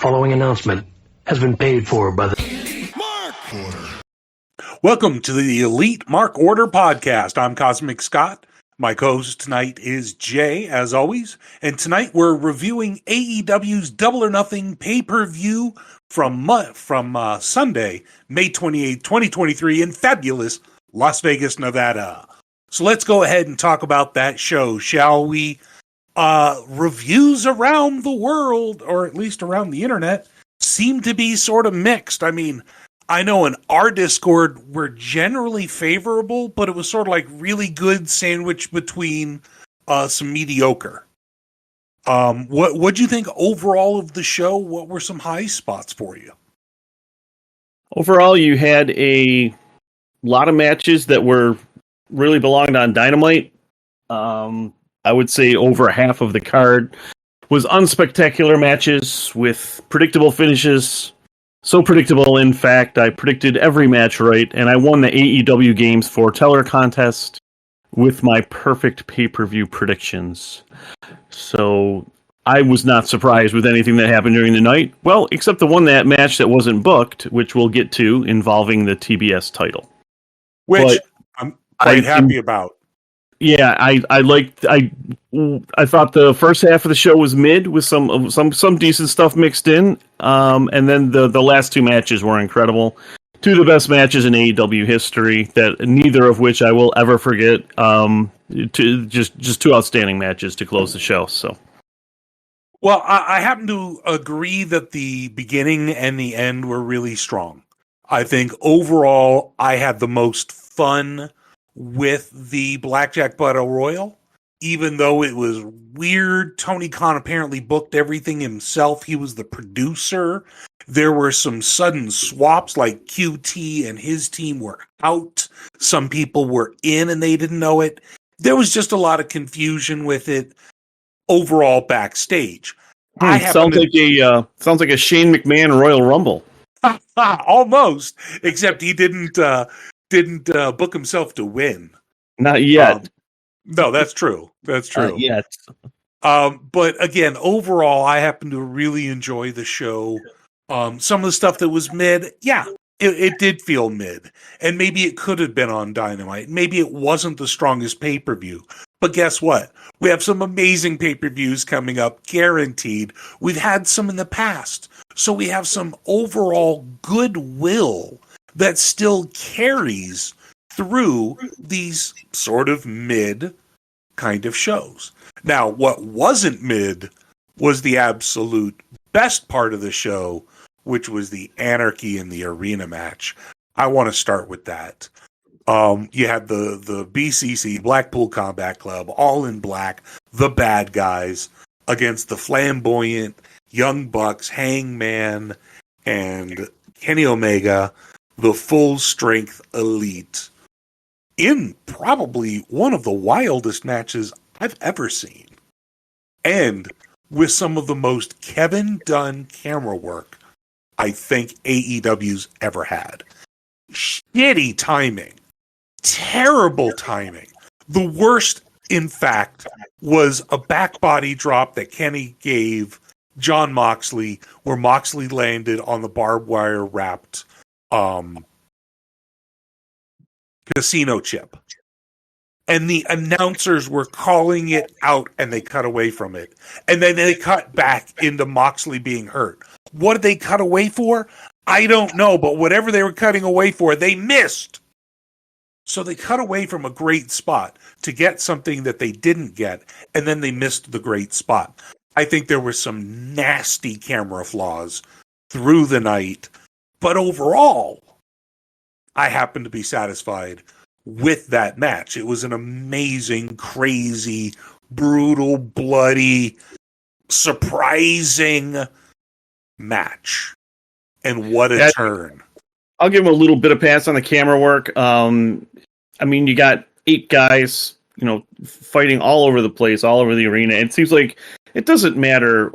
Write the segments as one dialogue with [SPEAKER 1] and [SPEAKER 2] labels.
[SPEAKER 1] following announcement has been paid for by the
[SPEAKER 2] Mark Order.
[SPEAKER 3] Welcome to the Elite Mark Order podcast. I'm CosmicScott. My co-host tonight is Jay, as always. And tonight we're reviewing AEW's Double or Nothing pay-per-view from Sunday, May 28th, 2023 in fabulous Las Vegas, Nevada. So let's go ahead and talk about that show, shall we? Reviews around the world, or at least around the internet, seem to be sort of mixed. I mean, I know in our Discord we're generally favorable, but it was sort of like really good sandwich between some mediocre. What'd you think overall of the show? What were some high spots for you?
[SPEAKER 4] Overall, you had a lot of matches that were really belonged on Dynamite. I would say over half of the card was unspectacular matches with predictable finishes. So predictable, in fact, I predicted every match right, and I won the AEW Games Foreteller contest with my perfect pay-per-view predictions. So I was not surprised with anything that happened during the night. Well, except the one match that wasn't booked, which we'll get to, involving the TBS title.
[SPEAKER 3] Which I'm quite happy about.
[SPEAKER 4] Yeah, I thought the first half of the show was mid with some decent stuff mixed in, and then the last two matches were incredible. Two of the best matches in AEW history, that neither of which I will ever forget. Just two outstanding matches to close the show. So,
[SPEAKER 3] well, I happen to agree that the beginning and the end were really strong. I think overall I had the most fun with the Blackjack Battle Royal, even though it was weird. Tony Khan apparently booked everything himself. He was the producer. There were some sudden swaps, like QT and his team were out. Some people were in and they didn't know it. There was just a lot of confusion with it overall backstage.
[SPEAKER 4] Sounds like a Shane McMahon Royal Rumble.
[SPEAKER 3] Almost, except he didn't book himself to win.
[SPEAKER 4] Not yet.
[SPEAKER 3] No, that's true. That's true.
[SPEAKER 4] Not yet.
[SPEAKER 3] But again, overall, I happen to really enjoy the show. Some of the stuff that was mid, it did feel mid. And maybe it could have been on Dynamite. Maybe it wasn't the strongest pay-per-view. But guess what? We have some amazing pay-per-views coming up, guaranteed. We've had some in the past. So we have some overall goodwill that still carries through these sort of mid kind of shows. Now, what wasn't mid was the absolute best part of the show, which was the Anarchy in the Arena match. I want to start with that. You had the BCC, Blackpool Combat Club, all in black, the bad guys, against the flamboyant Young Bucks, Hangman, and Kenny Omega, the full-strength Elite, in probably one of the wildest matches I've ever seen. And with some of the most Kevin Dunn camera work I think AEW's ever had. Shitty timing. Terrible timing. The worst, in fact, was a back body drop that Kenny gave Jon Moxley, where Moxley landed on the barbed wire wrapped casino chip. And the announcers were calling it out and they cut away from it. And then they cut back into Moxley being hurt. What did they cut away for? I don't know, but whatever they were cutting away for, they missed. So they cut away from a great spot to get something that they didn't get, and then they missed the great spot. I think there were some nasty camera flaws through the night, but overall, I happen to be satisfied with that match. It was an amazing, crazy, brutal, bloody, surprising match. And what a turn.
[SPEAKER 4] I'll give him a little bit of pass on the camera work. I mean, you got 8 guys, fighting all over the place, all over the arena. It seems like it doesn't matter.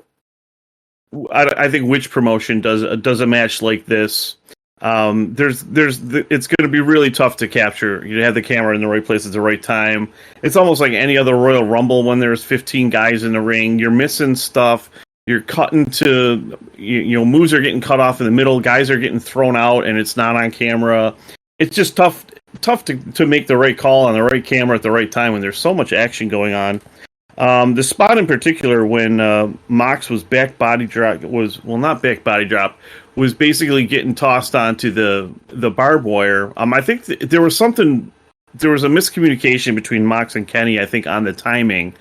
[SPEAKER 4] I think which promotion does a match like this. It's going to be really tough to capture. You have the camera in the right place at the right time. It's almost like any other Royal Rumble when there's 15 guys in the ring. You're missing stuff. you're cutting to moves are getting cut off in the middle, guys are getting thrown out, and it's not on camera. It's just tough to make the right call on the right camera at the right time when there's so much action going on. The spot in particular when Mox was not back body drop, was basically getting tossed onto the barbed wire. I think there was a miscommunication between Mox and Kenny, I think, on the timing,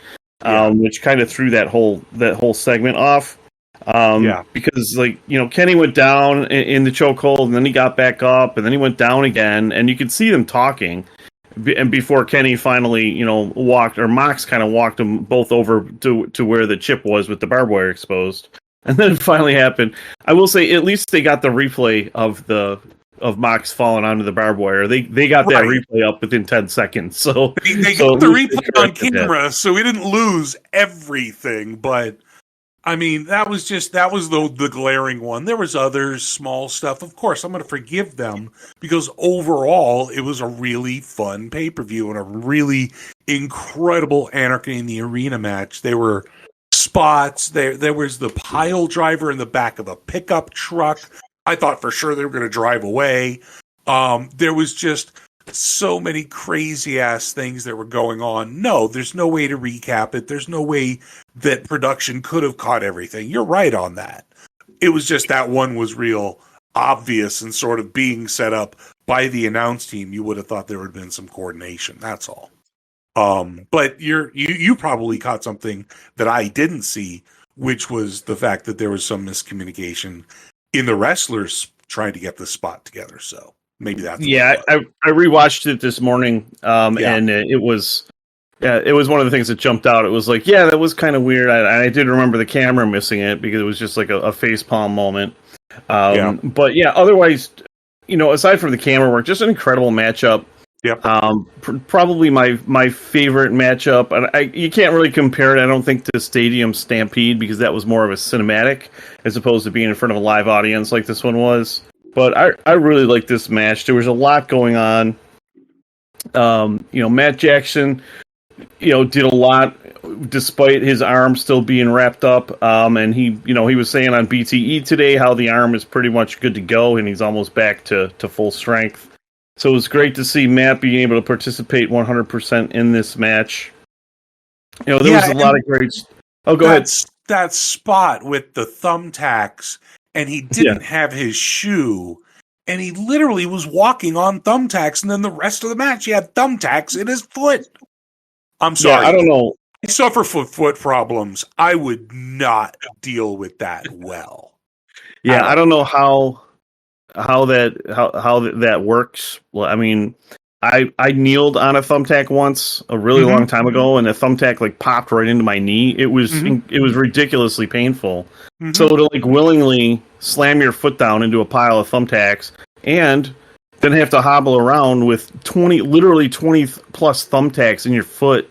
[SPEAKER 4] which kind of threw that whole segment off. Because Kenny went down in the chokehold, and then he got back up, and then he went down again, and you could see them talking. And before Kenny finally, walked, or Mox kind of walked them both over to where the chip was with the barbed wire exposed. And then it finally happened. I will say, at least they got the replay of Mox falling onto the barbed wire. They got that replay up within 10 seconds. So
[SPEAKER 3] they got the replay on camera, so we didn't lose everything. But I mean, that was the glaring one. There was other small stuff. Of course, I'm going to forgive them because overall, it was a really fun pay-per-view and a really incredible Anarchy in the Arena match. There were spots. There was the pile driver in the back of a pickup truck. I thought for sure they were going to drive away. There was just so many crazy ass things that were going on. No, there's no way to recap it. There's no way that production could have caught everything. You're right on that. It was just that one was real obvious and sort of being set up by the announce team. You would have thought there would have been some coordination. That's all. But you probably caught something that I didn't see, which was the fact that there was some miscommunication in the wrestlers trying to get the spot together. So maybe that's
[SPEAKER 4] I rewatched it this morning, and it was one of the things that jumped out. It was like, that was kind of weird. I did remember the camera missing it because it was just like a facepalm moment. But otherwise, aside from the camera work, just an incredible matchup.
[SPEAKER 3] Yep.
[SPEAKER 4] Probably my favorite matchup, and you can't really compare it, I don't think, to Stadium Stampede because that was more of a cinematic as opposed to being in front of a live audience like this one was. But I really like this match. There was a lot going on. Matt Jackson, did a lot despite his arm still being wrapped up. And he was saying on BTE today how the arm is pretty much good to go and he's almost back to full strength. So it was great to see Matt being able to participate 100% in this match. There was a lot of great. Oh, go ahead.
[SPEAKER 3] That spot with the thumbtacks, and he didn't have his shoe, and he literally was walking on thumbtacks, and then the rest of the match he had thumbtacks in his foot. I'm sorry.
[SPEAKER 4] I don't know.
[SPEAKER 3] I suffer from foot problems. I would not deal with that well.
[SPEAKER 4] Yeah, I don't know how that works. Well, I mean, I kneeled on a thumbtack once a really long time ago, and the thumbtack popped right into my knee. It was ridiculously painful. So to willingly slam your foot down into a pile of thumbtacks and then have to hobble around with 20 plus thumbtacks in your foot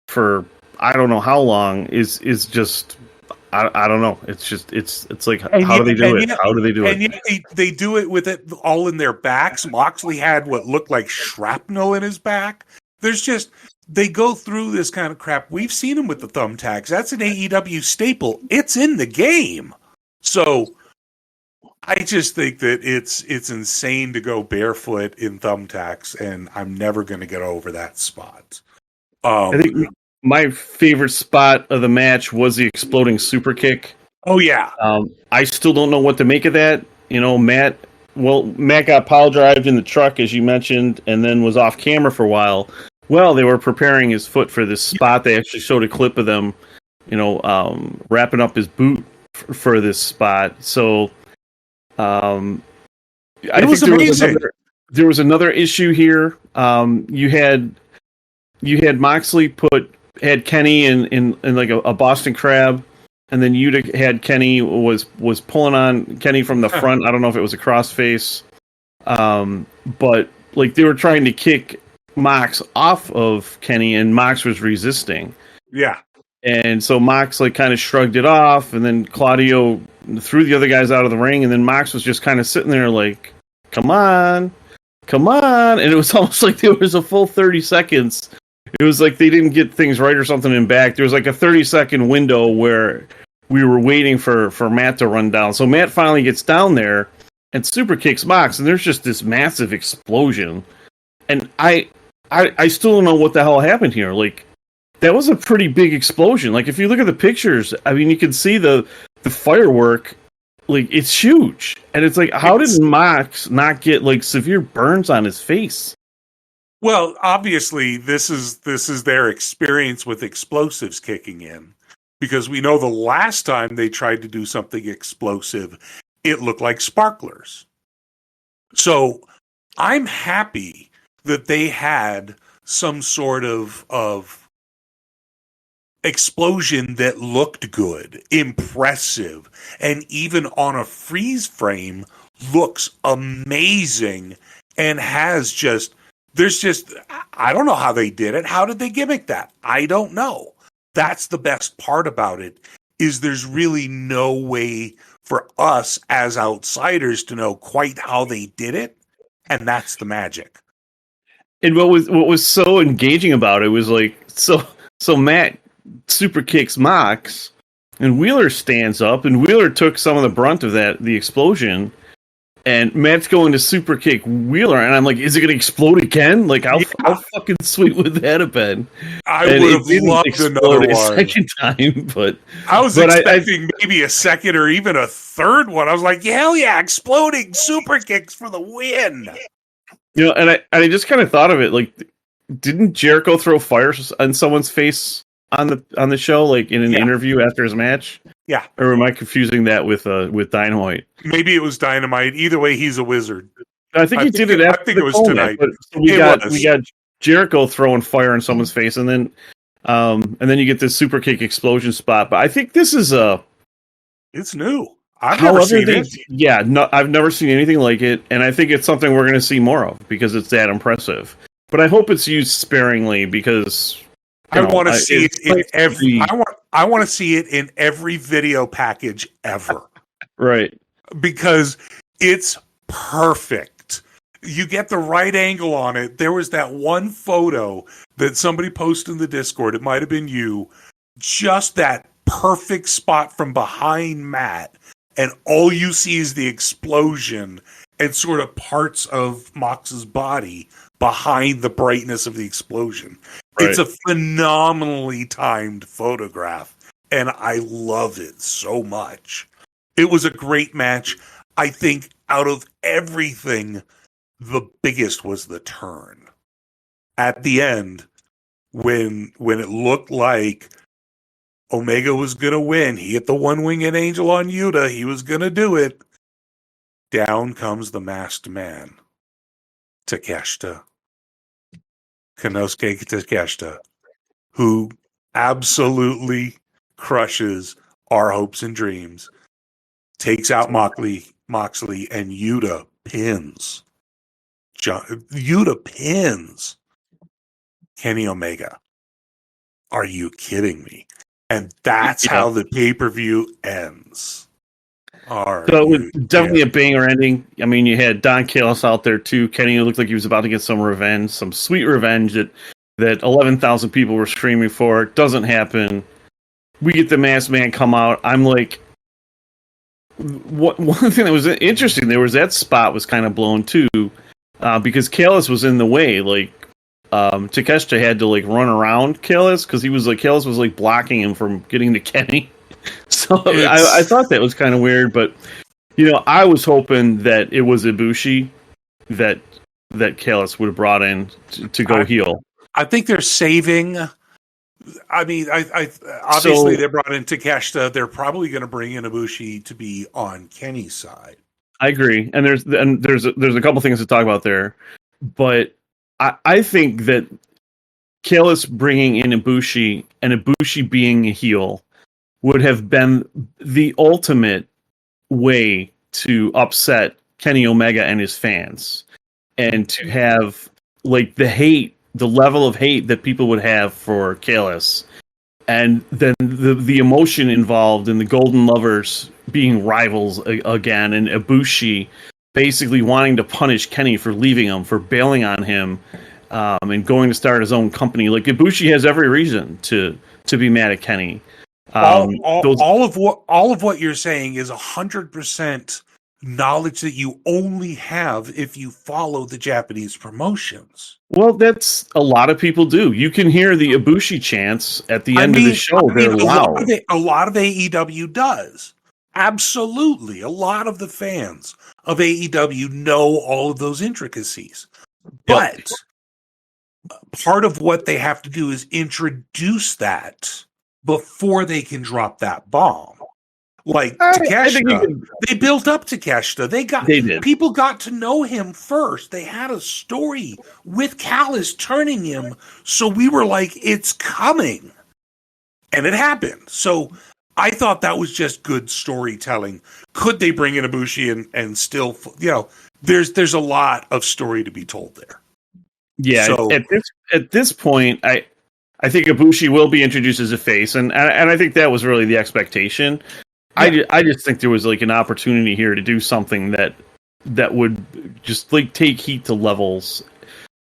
[SPEAKER 4] for I don't know how long is just. I don't know. It's just it's like how do they do it? How do they do it?
[SPEAKER 3] And yet they do it with it all in their backs. Moxley had what looked like shrapnel in his back. There's just they go through this kind of crap. We've seen him with the thumbtacks. That's an AEW staple. It's in the game. So I just think that it's insane to go barefoot in thumbtacks, and I'm never going to get over that spot.
[SPEAKER 4] I think my favorite spot of the match was the exploding super kick.
[SPEAKER 3] Oh yeah.
[SPEAKER 4] I still don't know what to make of that. Matt got pile drived in the truck, as you mentioned, and then was off camera for a while. Well, they were preparing his foot for this spot. They actually showed a clip of them, wrapping up his boot for this spot. So, I think
[SPEAKER 3] amazing.
[SPEAKER 4] There was another issue here. You had Moxley had Kenny in like a Boston Crab, and then Yuta had Kenny was pulling on Kenny from the front. I don't know if it was a crossface, but they were trying to kick Mox off of Kenny, and Mox was resisting.
[SPEAKER 3] Yeah,
[SPEAKER 4] and so Mox kind of shrugged it off, and then Claudio threw the other guys out of the ring, and then Mox was just kind of sitting there come on, and it was almost like there was a full 30 seconds. It was like they didn't get things right or something in back. There was a 30-second window where we were waiting for Matt to run down. So Matt finally gets down there and super kicks Mox, and there's just this massive explosion. And I still don't know what the hell happened here. Like, that was a pretty big explosion. Like, if you look at the pictures, I mean, you can see the firework. Like, it's huge. And it's like, how did Mox not get, like, severe burns on his face?
[SPEAKER 3] Well, obviously, this is their experience with explosives kicking in. Because we know the last time they tried to do something explosive, it looked like sparklers. So I'm happy that they had some sort of explosion that looked good, impressive, and even on a freeze frame looks amazing and has I don't know how they did it. How did they gimmick that? I don't know. That's the best part about it, is there's really no way for us as outsiders to know quite how they did it, and that's the magic.
[SPEAKER 4] And what was so engaging about it was like, so Matt super kicks Mox, and Wheeler stands up, and Wheeler took some of the brunt of the explosion, and Matt's going to super kick Wheeler, and I'm like, is it going to explode again? Like, how fucking sweet would that have been?
[SPEAKER 3] I would have loved another one.
[SPEAKER 4] Second time, but
[SPEAKER 3] I was expecting maybe a second or even a third one. I was like, hell yeah, exploding super kicks for the win.
[SPEAKER 4] You know, and I just kind of thought of it, like, didn't Jericho throw fire on someone's face on the show, like in an interview after his match?
[SPEAKER 3] Yeah.
[SPEAKER 4] Or am I confusing that with Dynamite?
[SPEAKER 3] Maybe it was Dynamite. Either way, he's a wizard.
[SPEAKER 4] I think he did it after.
[SPEAKER 3] I think it was tonight.
[SPEAKER 4] But we got Jericho throwing fire in someone's face, and then you get this super kick explosion spot. But I think this is
[SPEAKER 3] it's new. I've never seen it.
[SPEAKER 4] Yeah, no, I've never seen anything like it, and I think it's something we're going to see more of because it's that impressive. But I hope it's used sparingly because
[SPEAKER 3] I want to see it in every. I want to see it in every video package ever.
[SPEAKER 4] Right.
[SPEAKER 3] Because it's perfect. You get the right angle on it. There was that one photo that somebody posted in the Discord. It might have been you. Just that perfect spot from behind Matt. And all you see is the explosion and sort of parts of Mox's body behind the brightness of the explosion. Right. It's a phenomenally timed photograph, and I love it so much. It was a great match. I think out of everything, the biggest was the turn. At the end, when it looked like Omega was going to win, he hit the one-winged angel on Yuta, he was going to do it. Down comes the masked man, Takeshita. Konosuke Takeshita, who absolutely crushes our hopes and dreams, takes out Moxley, and Yuta pins. Yuta pins Kenny Omega. Are you kidding me? And that's how the pay-per-view ends. So
[SPEAKER 4] it was definitely a banger ending. I mean, you had Don Callis out there too. Kenny looked like he was about to get some revenge, some sweet revenge that 11,000 people were screaming for. It doesn't happen. We get the masked man come out. I'm like, one thing that was interesting, there was that spot was kind of blown too, because Callis was in the way. Like, Takeshita had to like run around Callis because Callis was like blocking him from getting to Kenny. So I thought that was kind of weird, but you know, I was hoping that it was Ibushi that Callis would have brought in to go heel.
[SPEAKER 3] I think they're saving. I mean, I obviously they brought in Takeshita. They're probably going to bring in Ibushi to be on Kenny's side.
[SPEAKER 4] I agree, and there's a couple things to talk about there, but I think that Callis bringing in Ibushi and Ibushi being a heel would have been the ultimate way to upset Kenny Omega and his fans, and to have like the level of hate that people would have for Callis, and then the emotion involved in the Golden Lovers being rivals again, and Ibushi basically wanting to punish Kenny for leaving him, for bailing on him, and going to start his own company. Like, Ibushi has every reason to be mad at Kenny.
[SPEAKER 3] All of what you're saying is 100% knowledge that you only have if you follow the Japanese promotions.
[SPEAKER 4] Well, that's a lot of people do. You can hear the Ibushi chants at the end of the show. They're loud.
[SPEAKER 3] A lot of AEW does. Absolutely. A lot of the fans of AEW know all of those intricacies. But part of what they have to do is introduce before they can drop that bomb. Like Takeshita, they built up Takeshita. People got to know him first. They had a story with Callis turning him, so we were like, "It's coming," and it happened. So I thought that was just good storytelling. Could they bring in Ibushi and still, there's a lot of story to be told there.
[SPEAKER 4] Yeah, so, at this point, I think Ibushi will be introduced as a face, and I think that was really the expectation. Yeah. I just think there was like an opportunity here to do something that would just like take heat to levels.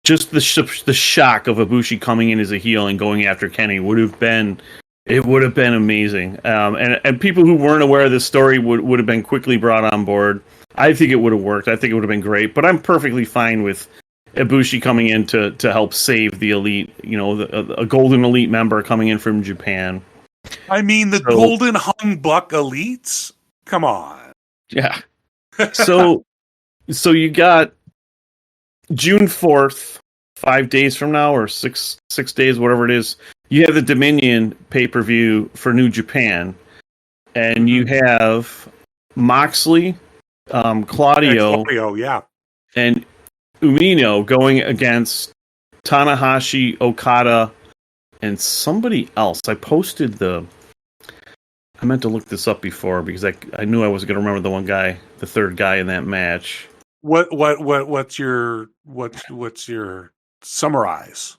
[SPEAKER 4] Just the shock of Ibushi coming in as a heel and going after Kenny would have been amazing. And people who weren't aware of this story would have been quickly brought on board. I think it would have worked. I think it would have been great. But I'm perfectly fine with Ibushi coming in to help save the Elite. A Golden Elite member coming in from Japan.
[SPEAKER 3] I mean, the Golden Hung Buck Elites? Come on.
[SPEAKER 4] Yeah. So you got June 4th, 5 days from now, or six days, whatever it is. You have the Dominion pay-per-view for New Japan. And you have Moxley, Claudio,
[SPEAKER 3] yeah,
[SPEAKER 4] and Umino going against Tanahashi, Okada, and somebody else. I meant to look this up before because I knew I was going to remember the third guy in that match.
[SPEAKER 3] What's your summarize?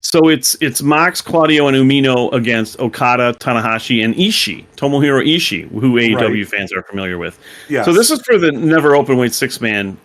[SPEAKER 4] So it's Mox, Claudio, and Umino against Okada, Tanahashi, and Ishii, Tomohiro Ishii, who AEW fans are familiar with. Yes. So this is for the never openweight 6-man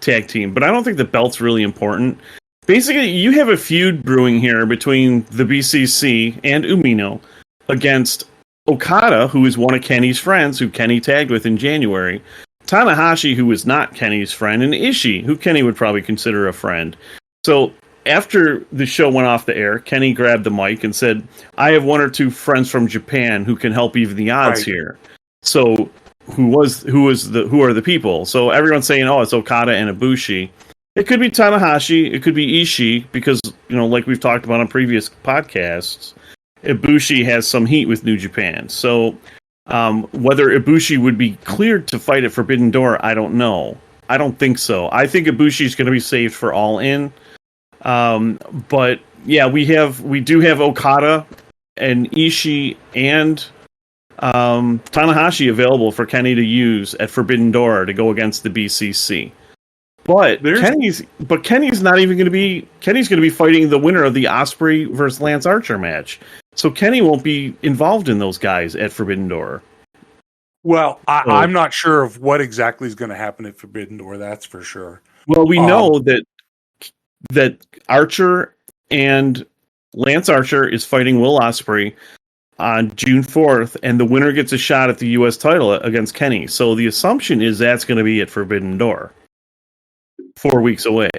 [SPEAKER 4] tag team, but I don't think the belt's really important. Basically, you have a feud brewing here between the BCC and Umino against Okada, who is one of Kenny's friends, who Kenny tagged with in January, Tanahashi, who is not Kenny's friend, and Ishii, who Kenny would probably consider a friend. So after the show went off the air, Kenny grabbed the mic and said, "I have one or two friends from Japan who can help even the odds here." So who are the people? So everyone's saying, "Oh, it's Okada and Ibushi." It could be Tanahashi. It could be Ishii because, like we've talked about on previous podcasts, Ibushi has some heat with New Japan. So whether Ibushi would be cleared to fight at Forbidden Door, I don't know. I don't think so. I think Ibushi is going to be saved for All In. But yeah, we do have Okada and Ishii and Tanahashi available for Kenny to use at Forbidden Door to go against the BCC. But Kenny's not even going to be. Kenny's going to be fighting the winner of the Ospreay versus Lance Archer match. So Kenny won't be involved in those guys at Forbidden Door.
[SPEAKER 3] Well, I'm not sure of what exactly is going to happen at Forbidden Door. That's for sure.
[SPEAKER 4] Well, we know that Archer and Lance Archer is fighting Will Ospreay on June 4th, and the winner gets a shot at the U.S. title against Kenny. So the assumption is that's going to be at Forbidden Door. 4 weeks away.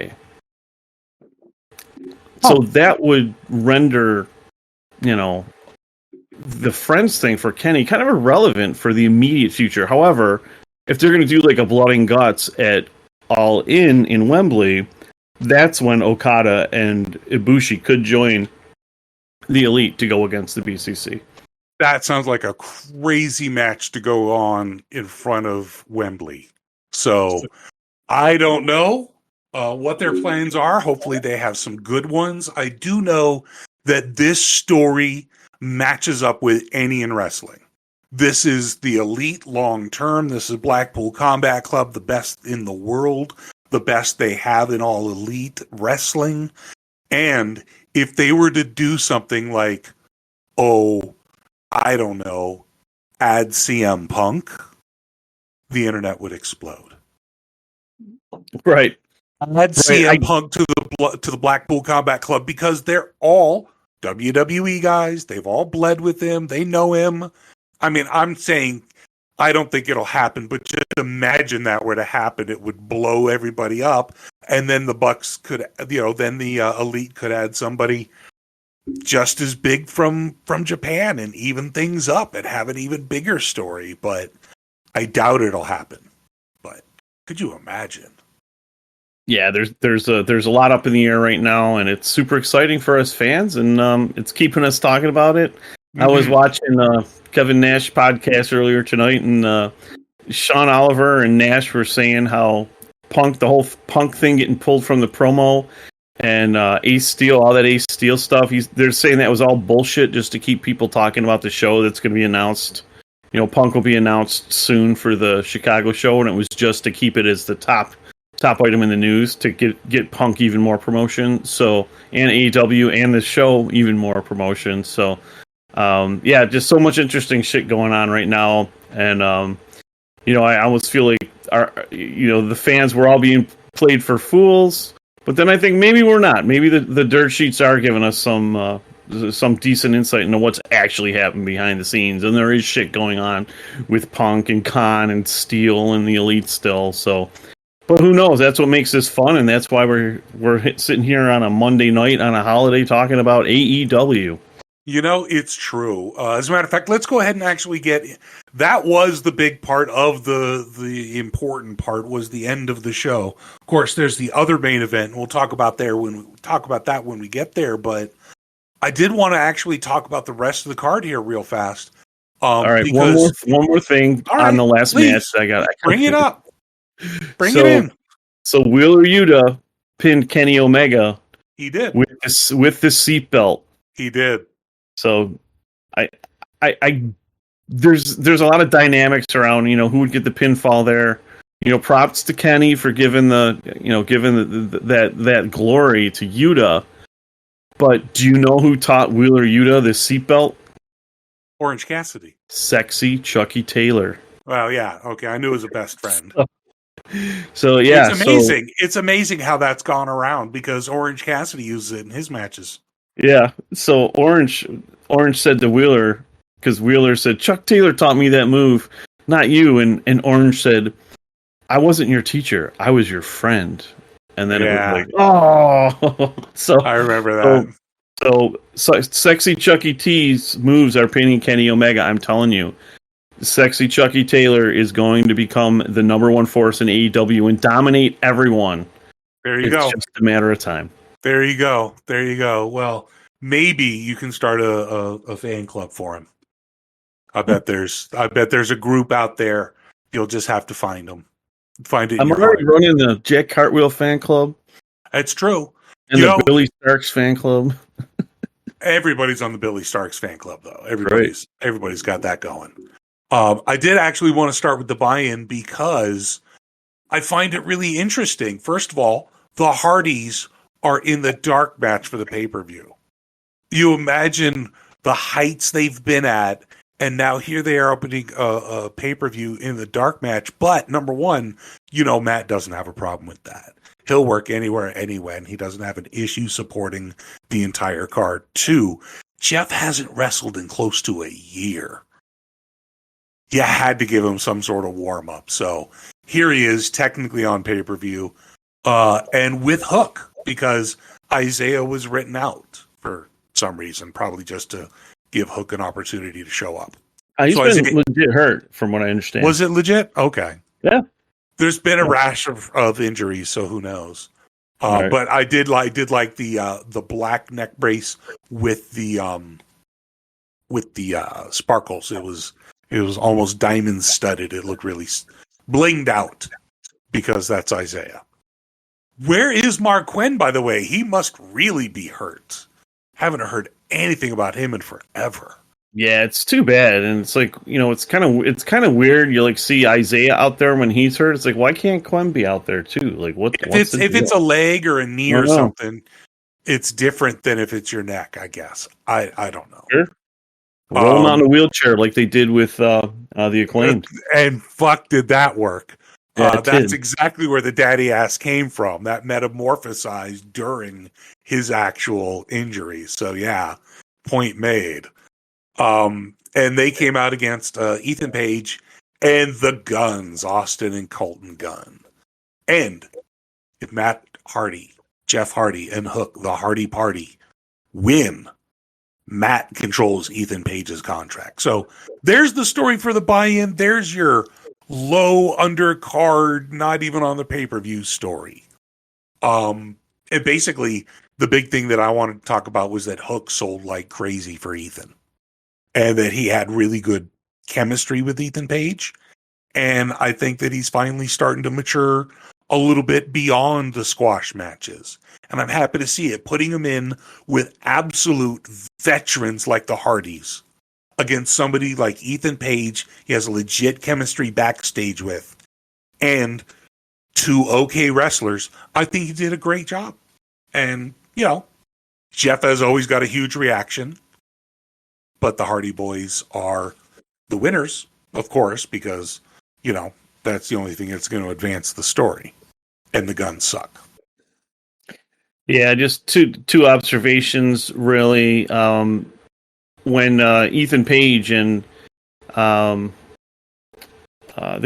[SPEAKER 4] So that would render, the Friends thing for Kenny kind of irrelevant for the immediate future. However, if they're going to do like a Blood and Guts at All In Wembley, that's when Okada and Ibushi could join the Elite to go against the BCC.
[SPEAKER 3] That sounds like a crazy match to go on in front of Wembley. So I don't know what their plans are. Hopefully they have some good ones. I do know that this story matches up with any in wrestling. This is the Elite long term. This is Blackpool Combat Club, the best in the world, the best they have in all Elite wrestling. And if they were to do something like, I don't know, add CM Punk, the internet would explode.
[SPEAKER 4] Right.
[SPEAKER 3] Add CM Punk to the Blackpool Combat Club because they're all WWE guys. They've all bled with him. They know him. I mean, I'm saying I don't think it'll happen, but just imagine that were to happen. It would blow everybody up. And then the Bucks could, then the Elite could add somebody just as big from Japan and even things up and have an even bigger story. But I doubt it'll happen. But could you imagine?
[SPEAKER 4] Yeah, there's a lot up in the air right now, and it's super exciting for us fans, and it's keeping us talking about it. Mm-hmm. I was watching Kevin Nash podcast earlier tonight, and Sean Oliver and Nash were saying how the whole Punk thing getting pulled from the promo, and Ace Steel, all that Ace Steel stuff. They're saying that was all bullshit just to keep people talking about the show that's going to be announced. Punk will be announced soon for the Chicago show, and it was just to keep it as the top item in the news to get Punk even more promotion. So, and AEW and the show even more promotion. So, just so much interesting shit going on right now. And, I almost feel like the fans were all being played for fools, but then I think maybe we're not. Maybe the dirt sheets are giving us some decent insight into what's actually happened behind the scenes. And there is shit going on with Punk and Khan and Steel and the Elite still. So, but who knows? That's what makes this fun, and that's why we're sitting here on a Monday night on a holiday talking about AEW.
[SPEAKER 3] It's true. As a matter of fact, let's go ahead and actually that was the big part of the important part was the end of the show. Of course, there's the other main event, and we'll talk about that when we get there. But I did want to actually talk about the rest of the card here real fast.
[SPEAKER 4] All right, one more thing on the last match. I
[SPEAKER 3] bring it up. Bring it in.
[SPEAKER 4] So Wheeler Yuta pinned Kenny Omega.
[SPEAKER 3] He did
[SPEAKER 4] with the seatbelt.
[SPEAKER 3] He did.
[SPEAKER 4] So, I there's a lot of dynamics around who would get the pinfall there. Props to Kenny for giving that glory to Yuta. But do you know who taught Wheeler Yuta the seatbelt?
[SPEAKER 3] Orange Cassidy.
[SPEAKER 4] Sexy Chucky Taylor.
[SPEAKER 3] Well, yeah, okay. I knew it was a best friend.
[SPEAKER 4] So yeah,
[SPEAKER 3] it's amazing. It's amazing how that's gone around because Orange Cassidy uses it in his matches.
[SPEAKER 4] Yeah. So Orange said to Wheeler, because Wheeler said Chuck Taylor taught me that move, not you. And Orange said, I wasn't your teacher, I was your friend. And then it was like, oh. So
[SPEAKER 3] I remember that.
[SPEAKER 4] So Sexy Chucky T's moves are pinning Kenny Omega. I'm telling you. Sexy Chucky Taylor is going to become the number one force in AEW and dominate everyone.
[SPEAKER 3] There you go.
[SPEAKER 4] It's just a matter of time.
[SPEAKER 3] There you go. Well, maybe you can start a fan club for him. I bet there's a group out there. You'll just have to find them. Find it.
[SPEAKER 4] I'm already running the Jack Cartwheel fan club.
[SPEAKER 3] That's true.
[SPEAKER 4] And the Billy Starks fan club.
[SPEAKER 3] Everybody's on the Billy Starks fan club, though. Everybody's got that going. I did actually want to start with the buy-in because I find it really interesting. First of all, the Hardys are in the dark match for the pay-per-view. You imagine the heights they've been at, and now here they are opening a pay-per-view in the dark match. But number one, Matt doesn't have a problem with that. He'll work anywhere, anyway, and he doesn't have an issue supporting the entire card. Two, Jeff hasn't wrestled in close to a year. You had to give him some sort of warm-up. So here he is, technically on pay-per-view, and with Hook, because Isaiah was written out for some reason, probably just to give Hook an opportunity to show up.
[SPEAKER 4] He's been legit hurt, from what I understand.
[SPEAKER 3] Was it legit? Okay.
[SPEAKER 4] Yeah.
[SPEAKER 3] There's been a rash of injuries, so who knows? Right. But I did like the black neck brace with the sparkles. It was almost diamond studded. It looked really blinged out because that's Isaiah. Where is Mark Quinn, by the way? He must really be hurt. Haven't heard anything about him in forever.
[SPEAKER 4] Yeah, it's too bad, and it's like it's kind of weird. You see Isaiah out there when he's hurt. It's like, why can't Quinn be out there too? Like, if
[SPEAKER 3] it's a leg or a knee or something, it's different than if it's your neck. I guess I don't know.
[SPEAKER 4] Sure. Roll him out in a wheelchair like they did with the Acclaimed.
[SPEAKER 3] And fuck, did that work?
[SPEAKER 4] Yeah,
[SPEAKER 3] that's exactly where the daddy ass came from. That metamorphosized during his actual injury. So yeah, Point made. And they came out against Ethan Page and the Guns, Austin and Colton Gunn. And if Matt Hardy, Jeff Hardy, and Hook, the Hardy Party, win, Matt controls Ethan Page's contract. So there's the story for the buy-in. There's your low undercard, not even on the pay-per-view story. And basically, the big thing that I wanted to talk about was that Hook sold like crazy for Ethan. And that he had really good chemistry with Ethan Page. And I think that he's finally starting to mature a little bit beyond the squash matches. And I'm happy to see it, putting him in with absolute veterans like the Hardys against somebody like Ethan Page he has a legit chemistry backstage with. And two okay wrestlers. I think he did a great job. And, you know, Jeff has always got a huge reaction. But the Hardy Boys are the winners, of course, because, you know, that's the only thing that's going to advance the story. And the Guns suck.
[SPEAKER 4] Yeah, just two observations, really. When Ethan Page and the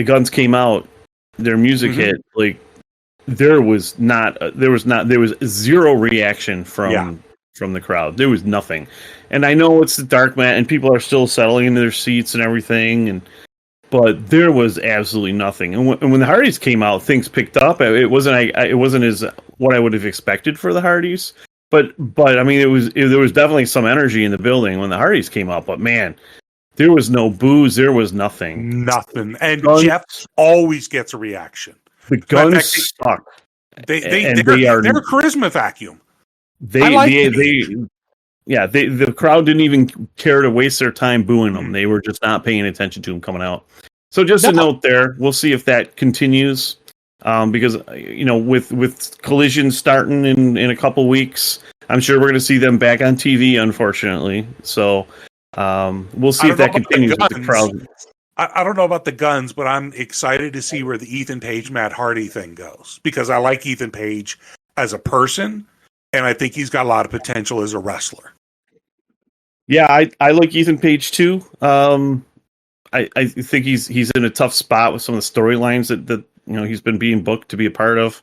[SPEAKER 4] Guns came out, their music hit, like, there was zero reaction from the crowd. There was nothing. And I know it's the dark match, and people are still settling into their seats and everything, but there was absolutely nothing. And when the Hardys came out, things picked up. It wasn't as what I would have expected for the Hardys, but I mean, there was definitely some energy in the building when the Hardys came out. But man, there was no boos. There was nothing.
[SPEAKER 3] Nothing. And Jeff always gets a reaction.
[SPEAKER 4] The Guns suck.
[SPEAKER 3] They're a charisma vacuum.
[SPEAKER 4] The crowd didn't even care to waste their time booing them. They were just not paying attention to them coming out. So just a note there. We'll see if that continues. Because, you know, with Collision starting in a couple weeks, I'm sure we're going to see them back on TV, unfortunately. So we'll see if that continues with the crowd.
[SPEAKER 3] I don't know about the Guns, but I'm excited to see where the Ethan Page, Matt Hardy thing goes. Because I like Ethan Page as a person, and I think he's got a lot of potential as a wrestler.
[SPEAKER 4] Yeah, I like Ethan Page too. I think he's in a tough spot with some of the storylines that you know he's been being booked to be a part of.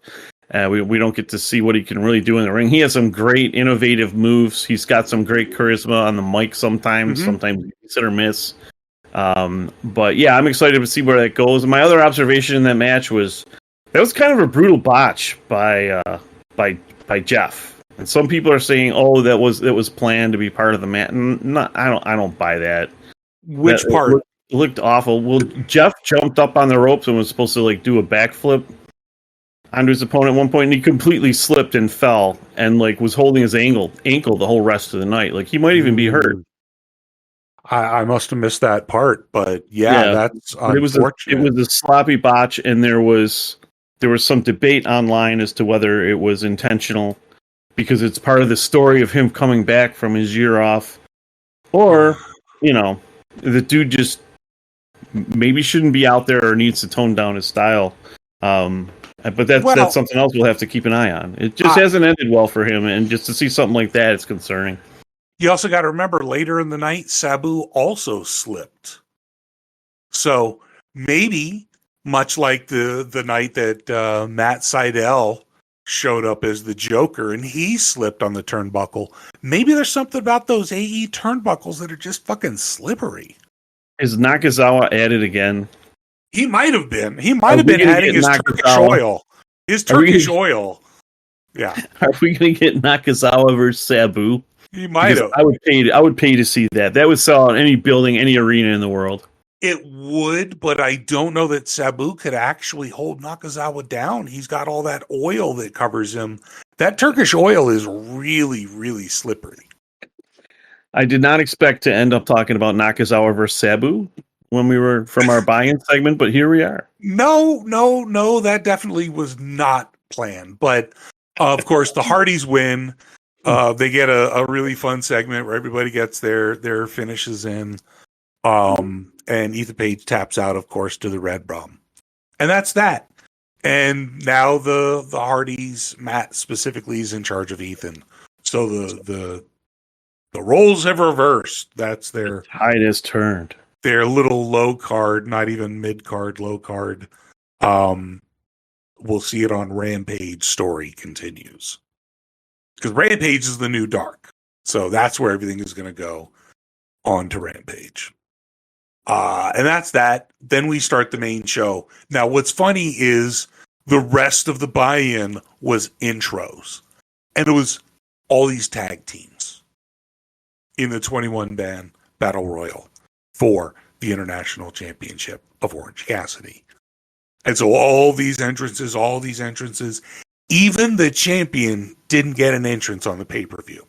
[SPEAKER 4] We don't get to see what he can really do in the ring. He has some great innovative moves. He's got some great charisma on the mic sometimes. Sometimes hit or miss. But yeah, I'm excited to see where that goes. And my other observation in that match was that was kind of a brutal botch by Jeff. And some people are saying, "Oh, that was planned to be part of the match." I don't buy that.
[SPEAKER 3] Which part?
[SPEAKER 4] It looked awful. Well, Jeff jumped up on the ropes and was supposed to like do a backflip onto his opponent at one point, and he completely slipped and fell, and like was holding his ankle the whole rest of the night. Like he might even be hurt.
[SPEAKER 3] I must have missed that part, but that's unfortunate.
[SPEAKER 4] It was a sloppy botch, and there was some debate online as to whether it was intentional, because it's part of the story of him coming back from his year off, or you know, the dude just maybe shouldn't be out there or needs to tone down his style. But that's something else we'll have to keep an eye on. It just hasn't ended well for him, and just to see something like that, it's concerning.
[SPEAKER 3] You also got to remember, later in the night, Sabu also slipped. So maybe, much like the night that Matt Sydal showed up as the Joker and he slipped on the turnbuckle, maybe there's something about those AE turnbuckles that are just fucking slippery.
[SPEAKER 4] Is Nakazawa added again?
[SPEAKER 3] He might have been. He might have been adding his Turkish oil. His Turkish oil. Yeah.
[SPEAKER 4] Are we going to get Nakazawa versus Sabu?
[SPEAKER 3] He might have.
[SPEAKER 4] I would pay to see that. That would sell out any building, any arena in the world.
[SPEAKER 3] It would, but I don't know that Sabu could actually hold Nakazawa down. He's got all that oil that covers him. That Turkish oil is really, really slippery.
[SPEAKER 4] I did not expect to end up talking about Nakazawa versus Sabu when we were from our buy-in segment, but here we are.
[SPEAKER 3] No, that definitely was not planned. But of course, the Hardys win. They get a really fun segment where everybody gets their finishes in. And Ethan Page taps out, of course, to the Red Rum. And that's that. And now the Hardys, Matt specifically, is in charge of Ethan. So the The roles have reversed. That's their
[SPEAKER 4] tide has turned.
[SPEAKER 3] Their little low card, not even mid card, low card. We'll see it on Rampage. Story continues because Rampage is the new dark, so that's where everything is going to go on to Rampage. And that's that. Then we start the main show. Now, what's funny is the rest of the buy-in was intros, and it was all these tag teams in the 21-man Battle Royal for the International Championship of Orange Cassidy. And so all these entrances, even the champion didn't get an entrance on the pay-per-view.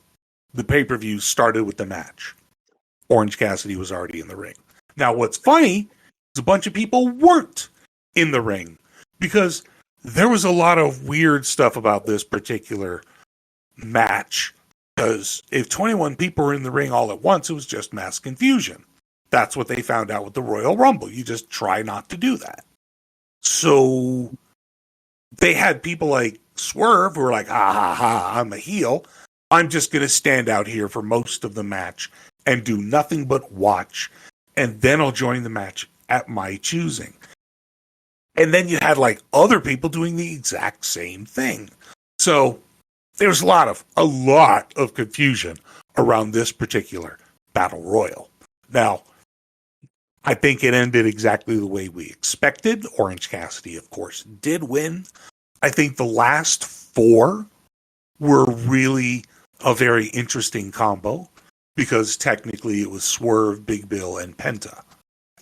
[SPEAKER 3] The pay-per-view started with the match. Orange Cassidy was already in the ring. Now, what's funny is a bunch of people weren't in the ring because there was a lot of weird stuff about this particular match. Because if 21 people were in the ring all at once, it was just mass confusion. That's what they found out with the Royal Rumble. You just try not to do that. So they had people like Swerve who were like, ha ha ha, I'm a heel. I'm just going to stand out here for most of the match and do nothing but watch. And then I'll join the match at my choosing. And then you had like other people doing the exact same thing. So there's a lot of confusion around this particular battle royal. Now, I think it ended exactly the way we expected. Orange Cassidy, of course, did win. I think the last four were really a very interesting combo because technically it was Swerve, Big Bill, and Penta.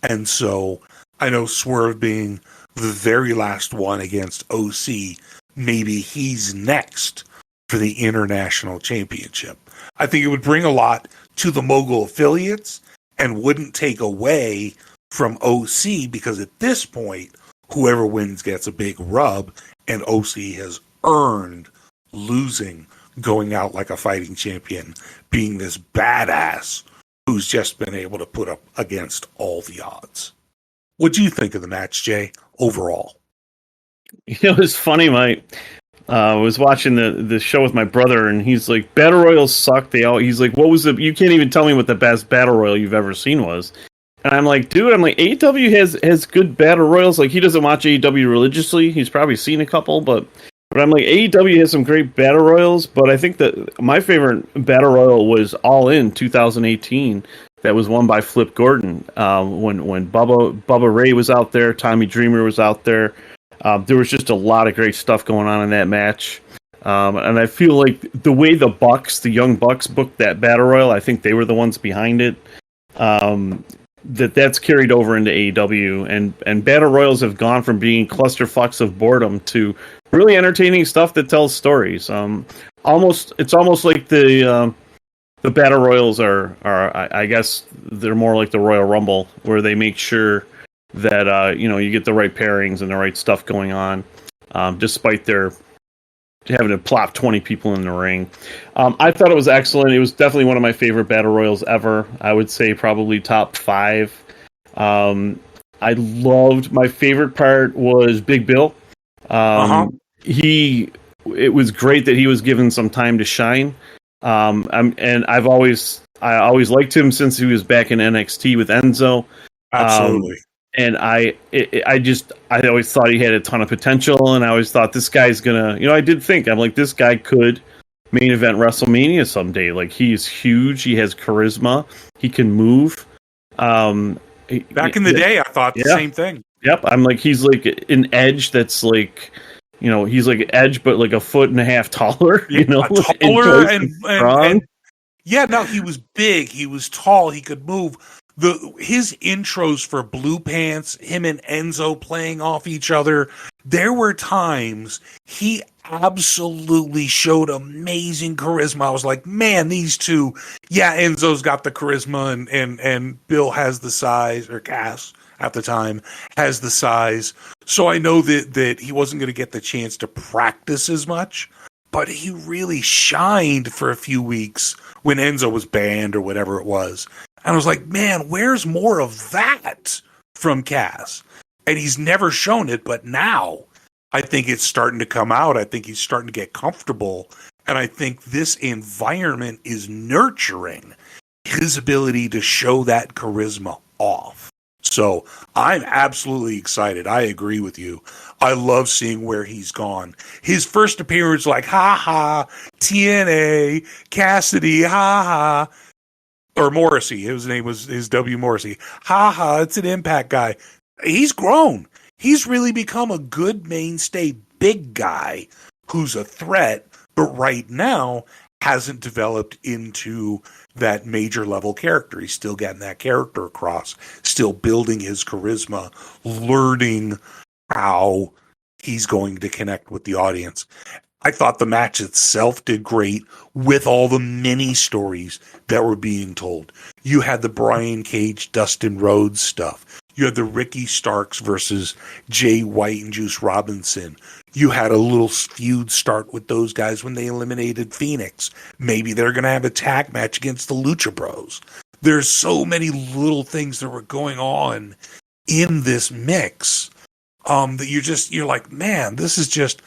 [SPEAKER 3] And so I know Swerve being the very last one against OC, maybe he's next for the International Championship. I think it would bring a lot to the Mogul affiliates and wouldn't take away from OC because at this point, whoever wins gets a big rub, and OC has earned losing, going out like a fighting champion, being this badass who's just been able to put up against all the odds. What do you think of the match, Jay, overall?
[SPEAKER 4] It was funny, Mike. I was watching the show with my brother, and he's like, "Battle Royals suck." He's like, "What was you can't even tell me what the best Battle Royal you've ever seen was." And I'm like, "Dude, AEW has good Battle Royals." Like, he doesn't watch AEW religiously. He's probably seen a couple, but I'm like, AEW has some great Battle Royals. But I think that my favorite Battle Royal was All In 2018. That was won by Flip Gordon. When Bubba Ray was out there, Tommy Dreamer was out there. There was just a lot of great stuff going on in that match. And I feel like the way the Young Bucks booked that Battle Royal, I think they were the ones behind it. That's carried over into AEW. And Battle Royals have gone from being clusterfucks of boredom to really entertaining stuff that tells stories. It's almost like the Battle Royals are I guess they're more like the Royal Rumble, where they make sure that you get the right pairings and the right stuff going on, despite their having to plop 20 people in the ring. I thought it was excellent. It was definitely one of my favorite Battle Royals ever. I would say probably top 5. I loved, my favorite part was Big Bill. It was great that he was given some time to shine. And I always liked him since he was back in NXT with Enzo.
[SPEAKER 3] Absolutely.
[SPEAKER 4] And I always thought he had a ton of potential, and I always thought this guy's gonna, I did think, I'm like, this guy could main event WrestleMania someday. Like, he is huge, he has charisma, he can move.
[SPEAKER 3] Back in the day, I thought the same thing.
[SPEAKER 4] Yep, I'm like, he's like an Edge that's like, he's like Edge, but like a foot and a half taller.
[SPEAKER 3] Taller and yeah, no, he was big, he was tall, he could move. His intros for Blue Pants, him and Enzo playing off each other, there were times he absolutely showed amazing charisma. I was like, man, these two, Enzo's got the charisma and Bill has the size, or Cass at the time has the size. So I know that he wasn't going to get the chance to practice as much, but he really shined for a few weeks when Enzo was banned or whatever it was. And I was like, man, where's more of that from Cass? And he's never shown it, but now I think it's starting to come out. I think he's starting to get comfortable And I think this environment is nurturing his ability to show that charisma off. So I'm absolutely excited. I agree with you. I love seeing where he's gone. His first appearance, like, ha ha, TNA, Cassidy, ha ha, or Morrissey. His name was W. Morrissey. Ha ha, it's an Impact guy. He's grown. He's really become a good mainstay big guy who's a threat, but right now hasn't developed into that major level character. He's still getting that character across, still building his charisma, learning how he's going to connect with the audience. I thought the match itself did great with all the mini stories that were being told. You had the Brian Cage, Dustin Rhodes stuff. You had the Ricky Starks versus Jay White and Juice Robinson. You had a little feud start with those guys when they eliminated Phoenix. Maybe they're going to have a tag match against the Lucha Bros. There's so many little things that were going on in this mix that you're like, man, this is just...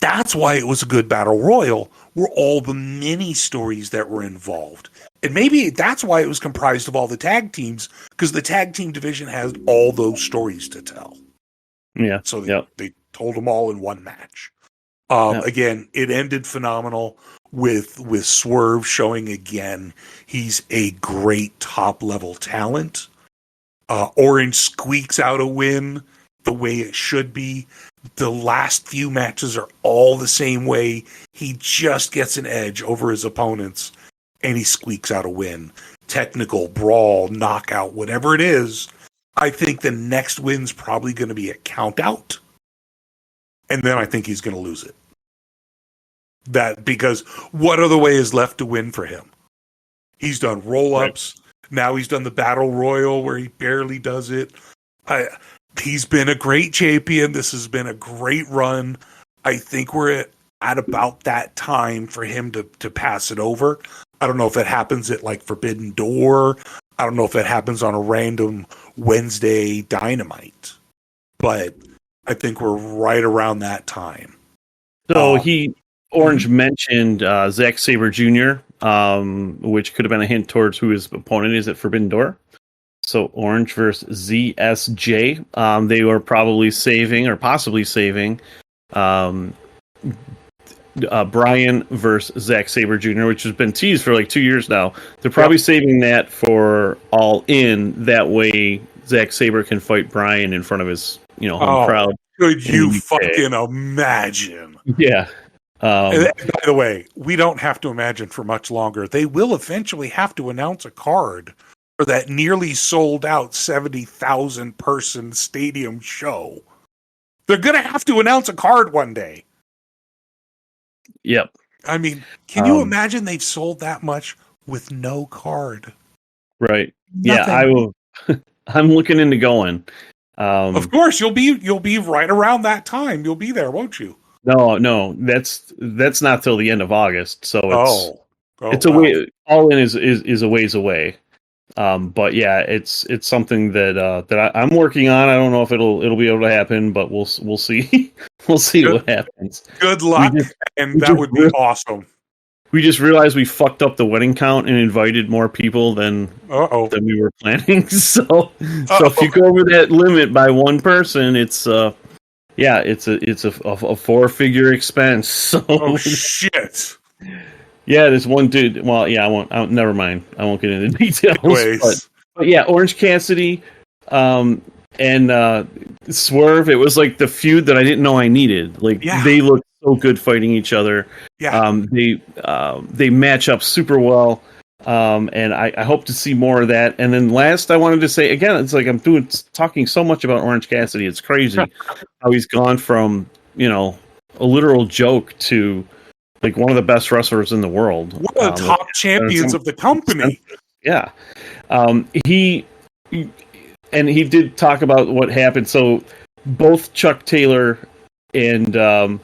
[SPEAKER 3] That's why it was a good battle royal, were all the mini stories that were involved. And maybe that's why it was comprised of all the tag teams, because the tag team division has all those stories to tell.
[SPEAKER 4] Yeah.
[SPEAKER 3] So they told them all in one match. Again, it ended phenomenal with Swerve showing again he's a great top-level talent. Orange squeaks out a win the way it should be. The last few matches are all the same way. He just gets an edge over his opponents, and he squeaks out a win. Technical, brawl, knockout, whatever it is. I think the next win's probably going to be a count out, and then I think he's going to lose it. Because what other way is left to win for him? He's done roll-ups. Right. Now he's done the Battle Royal where he barely does it. He's been a great champion. This has been a great run. I think we're at about that time for him to pass it over. I don't know if it happens at like Forbidden Door. I don't know if it happens on a random Wednesday Dynamite. But I think we're right around that time.
[SPEAKER 4] So Orange mentioned Zack Sabre Jr., which could have been a hint towards who his opponent is at Forbidden Door. So Orange versus ZSJ. They were probably saving or possibly saving Brian versus Zack Sabre Jr., which has been teased for like 2 years now. They're probably saving that for All In. That way Zack Sabre can fight Brian in front of his home crowd.
[SPEAKER 3] Could you fucking imagine?
[SPEAKER 4] Yeah.
[SPEAKER 3] And by the way, we don't have to imagine for much longer. They will eventually have to announce a card for that nearly sold out 70,000 person stadium show. They're going to have to announce a card one day.
[SPEAKER 4] Yep.
[SPEAKER 3] I mean, can you imagine they've sold that much with no card?
[SPEAKER 4] Right.
[SPEAKER 3] Nothing.
[SPEAKER 4] Yeah, I will. I'm looking into going.
[SPEAKER 3] Of course, you'll be right around that time. You'll be there, won't you?
[SPEAKER 4] No, that's not till the end of August. So it's a way. All In is a ways away. But yeah, it's something that I'm working on. I don't know if it'll be able to happen, but we'll see. We'll see what happens.
[SPEAKER 3] Good luck, and that would be awesome.
[SPEAKER 4] We just realized we fucked up the wedding count and invited more people than we were planning. So if you go over that limit by one person, it's a 4-figure expense. So
[SPEAKER 3] oh shit.
[SPEAKER 4] Yeah, there's one dude. Well, yeah, I won't. Never mind. I won't get into details. But yeah, Orange Cassidy, and Swerve. It was like the feud that I didn't know I needed. Like they look so good fighting each other. Yeah. They match up super well. And I hope to see more of that. And then last, I wanted to say again, it's like I'm talking so much about Orange Cassidy. It's crazy how he's gone from a literal joke to like one of the best wrestlers in the world.
[SPEAKER 3] One of the top champions of the company.
[SPEAKER 4] Yeah. He did talk about what happened. So both Chuck Taylor and Trent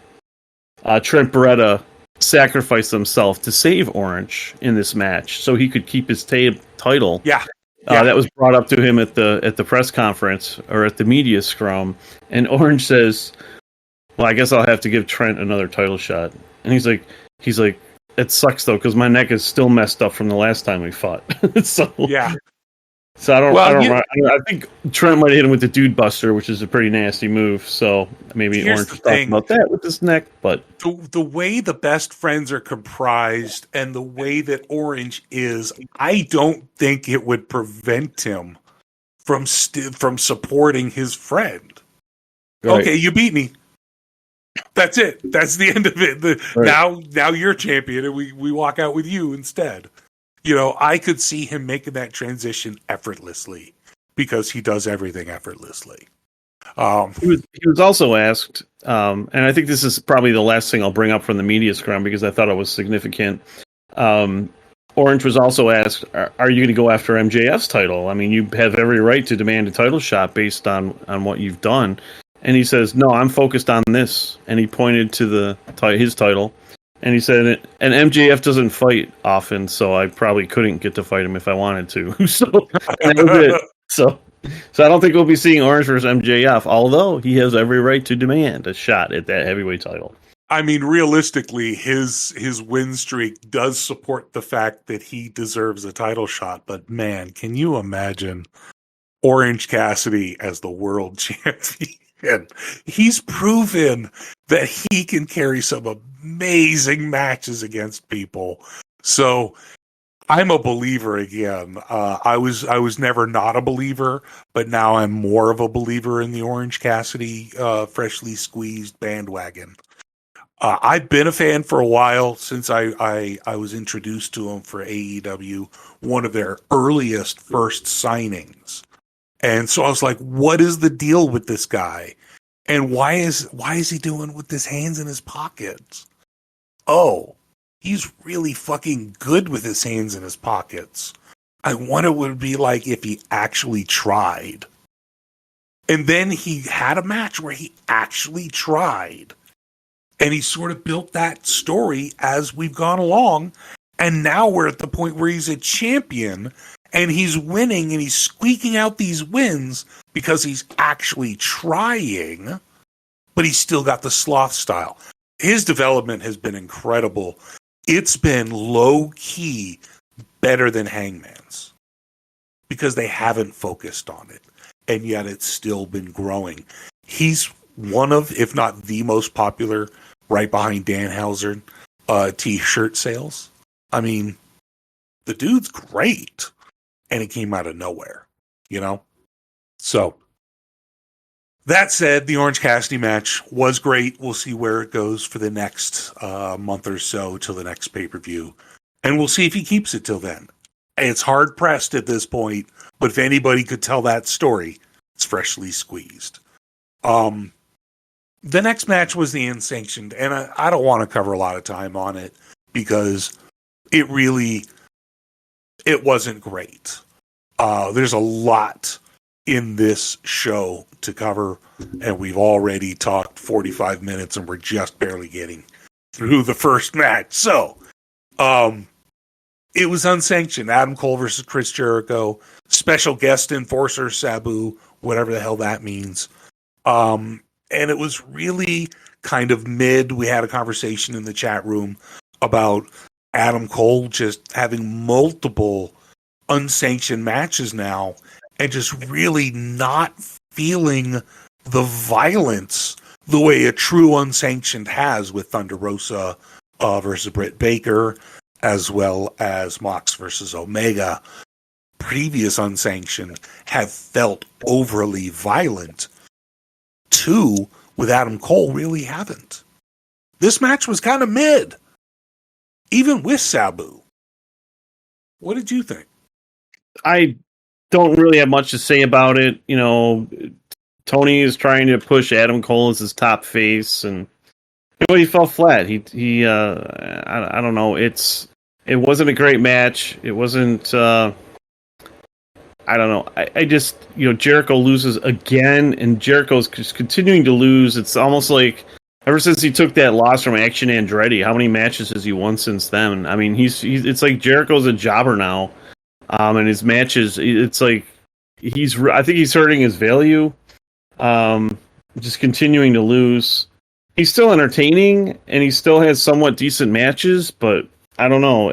[SPEAKER 4] Beretta sacrificed himself to save Orange in this match so he could keep his title.
[SPEAKER 3] Yeah.
[SPEAKER 4] That was brought up to him at the press conference or at the media scrum. And Orange says, well, I guess I'll have to give Trent another title shot. And he's like, he's like, it sucks though because my neck is still messed up from the last time we fought. So
[SPEAKER 3] Yeah.
[SPEAKER 4] So I think Trent might hit him with the Dude Buster, which is a pretty nasty move. So maybe Orange was talking about that with his neck. But
[SPEAKER 3] the way the best friends are comprised and the way that Orange is, I don't think it would prevent him from supporting his friend. Right. Okay, you beat me. That's it. That's the end of it. Now you're champion, and we walk out with you instead. I could see him making that transition effortlessly because he does everything effortlessly.
[SPEAKER 4] He was also asked, and I think this is probably the last thing I'll bring up from the media scrum because I thought it was significant. Orange was also asked, are you going to go after MJF's title? I mean, you have every right to demand a title shot based on what you've done. And he says, no, I'm focused on this. And he pointed to his title. And he said, and MJF doesn't fight often, so I probably couldn't get to fight him if I wanted to. So that was it. So I don't think we'll be seeing Orange versus MJF, although he has every right to demand a shot at that heavyweight title.
[SPEAKER 3] I mean, realistically, his win streak does support the fact that he deserves a title shot. But man, can you imagine Orange Cassidy as the world champion? He's proven that he can carry some amazing matches against people. So I'm a believer again. I was never not a believer, but now I'm more of a believer in the Orange Cassidy freshly squeezed bandwagon. I've been a fan for a while since I was introduced to him for AEW, one of their earliest first signings. And so I was like, what is the deal with this guy? And why is he doing with his hands in his pockets? Oh, he's really fucking good with his hands in his pockets. I wonder what it would be like if he actually tried. And then he had a match where he actually tried. And he sort of built that story as we've gone along. And now we're at the point where he's a champion and he's winning and he's squeaking out these wins because he's actually trying, but he's still got the sloth style. His development has been incredible. It's been low-key better than Hangman's because they haven't focused on it, and yet it's still been growing. He's one of, if not the most popular, right behind Danhausen, t-shirt sales. I mean, the dude's great. And it came out of nowhere, So, that said, the Orange Cassidy match was great. We'll see where it goes for the next month or so till the next pay-per-view. And we'll see if he keeps it till then. It's hard-pressed at this point, but if anybody could tell that story, it's freshly squeezed. The next match was the Unsanctioned, and I don't want to cover a lot of time on it because it wasn't great. There's a lot in this show to cover, and we've already talked 45 minutes, and we're just barely getting through the first match. So, it was unsanctioned. Adam Cole versus Chris Jericho. Special guest enforcer Sabu, whatever the hell that means. And it was really kind of mid. We had a conversation in the chat room about Adam Cole just having multiple unsanctioned matches now and just really not feeling the violence the way a true unsanctioned has with Thunder Rosa versus Britt Baker, as well as Mox versus Omega. Previous unsanctioned have felt overly violent. Two, with Adam Cole, really haven't. This match was kind of mid. Even with Sabu. What did you think?
[SPEAKER 4] I don't really have much to say about it. Tony is trying to push Adam Cole as his top face, and he fell flat. I don't know. It wasn't a great match. It wasn't. I don't know. I just Jericho loses again, and Jericho's just continuing to lose. It's almost like ever since he took that loss from Action Andretti, how many matches has he won since then? I mean, it's like Jericho's a jobber now. And his matches, it's like I think he's hurting his value. Just continuing to lose. he's still entertaining and he still has somewhat decent matches, but I don't know.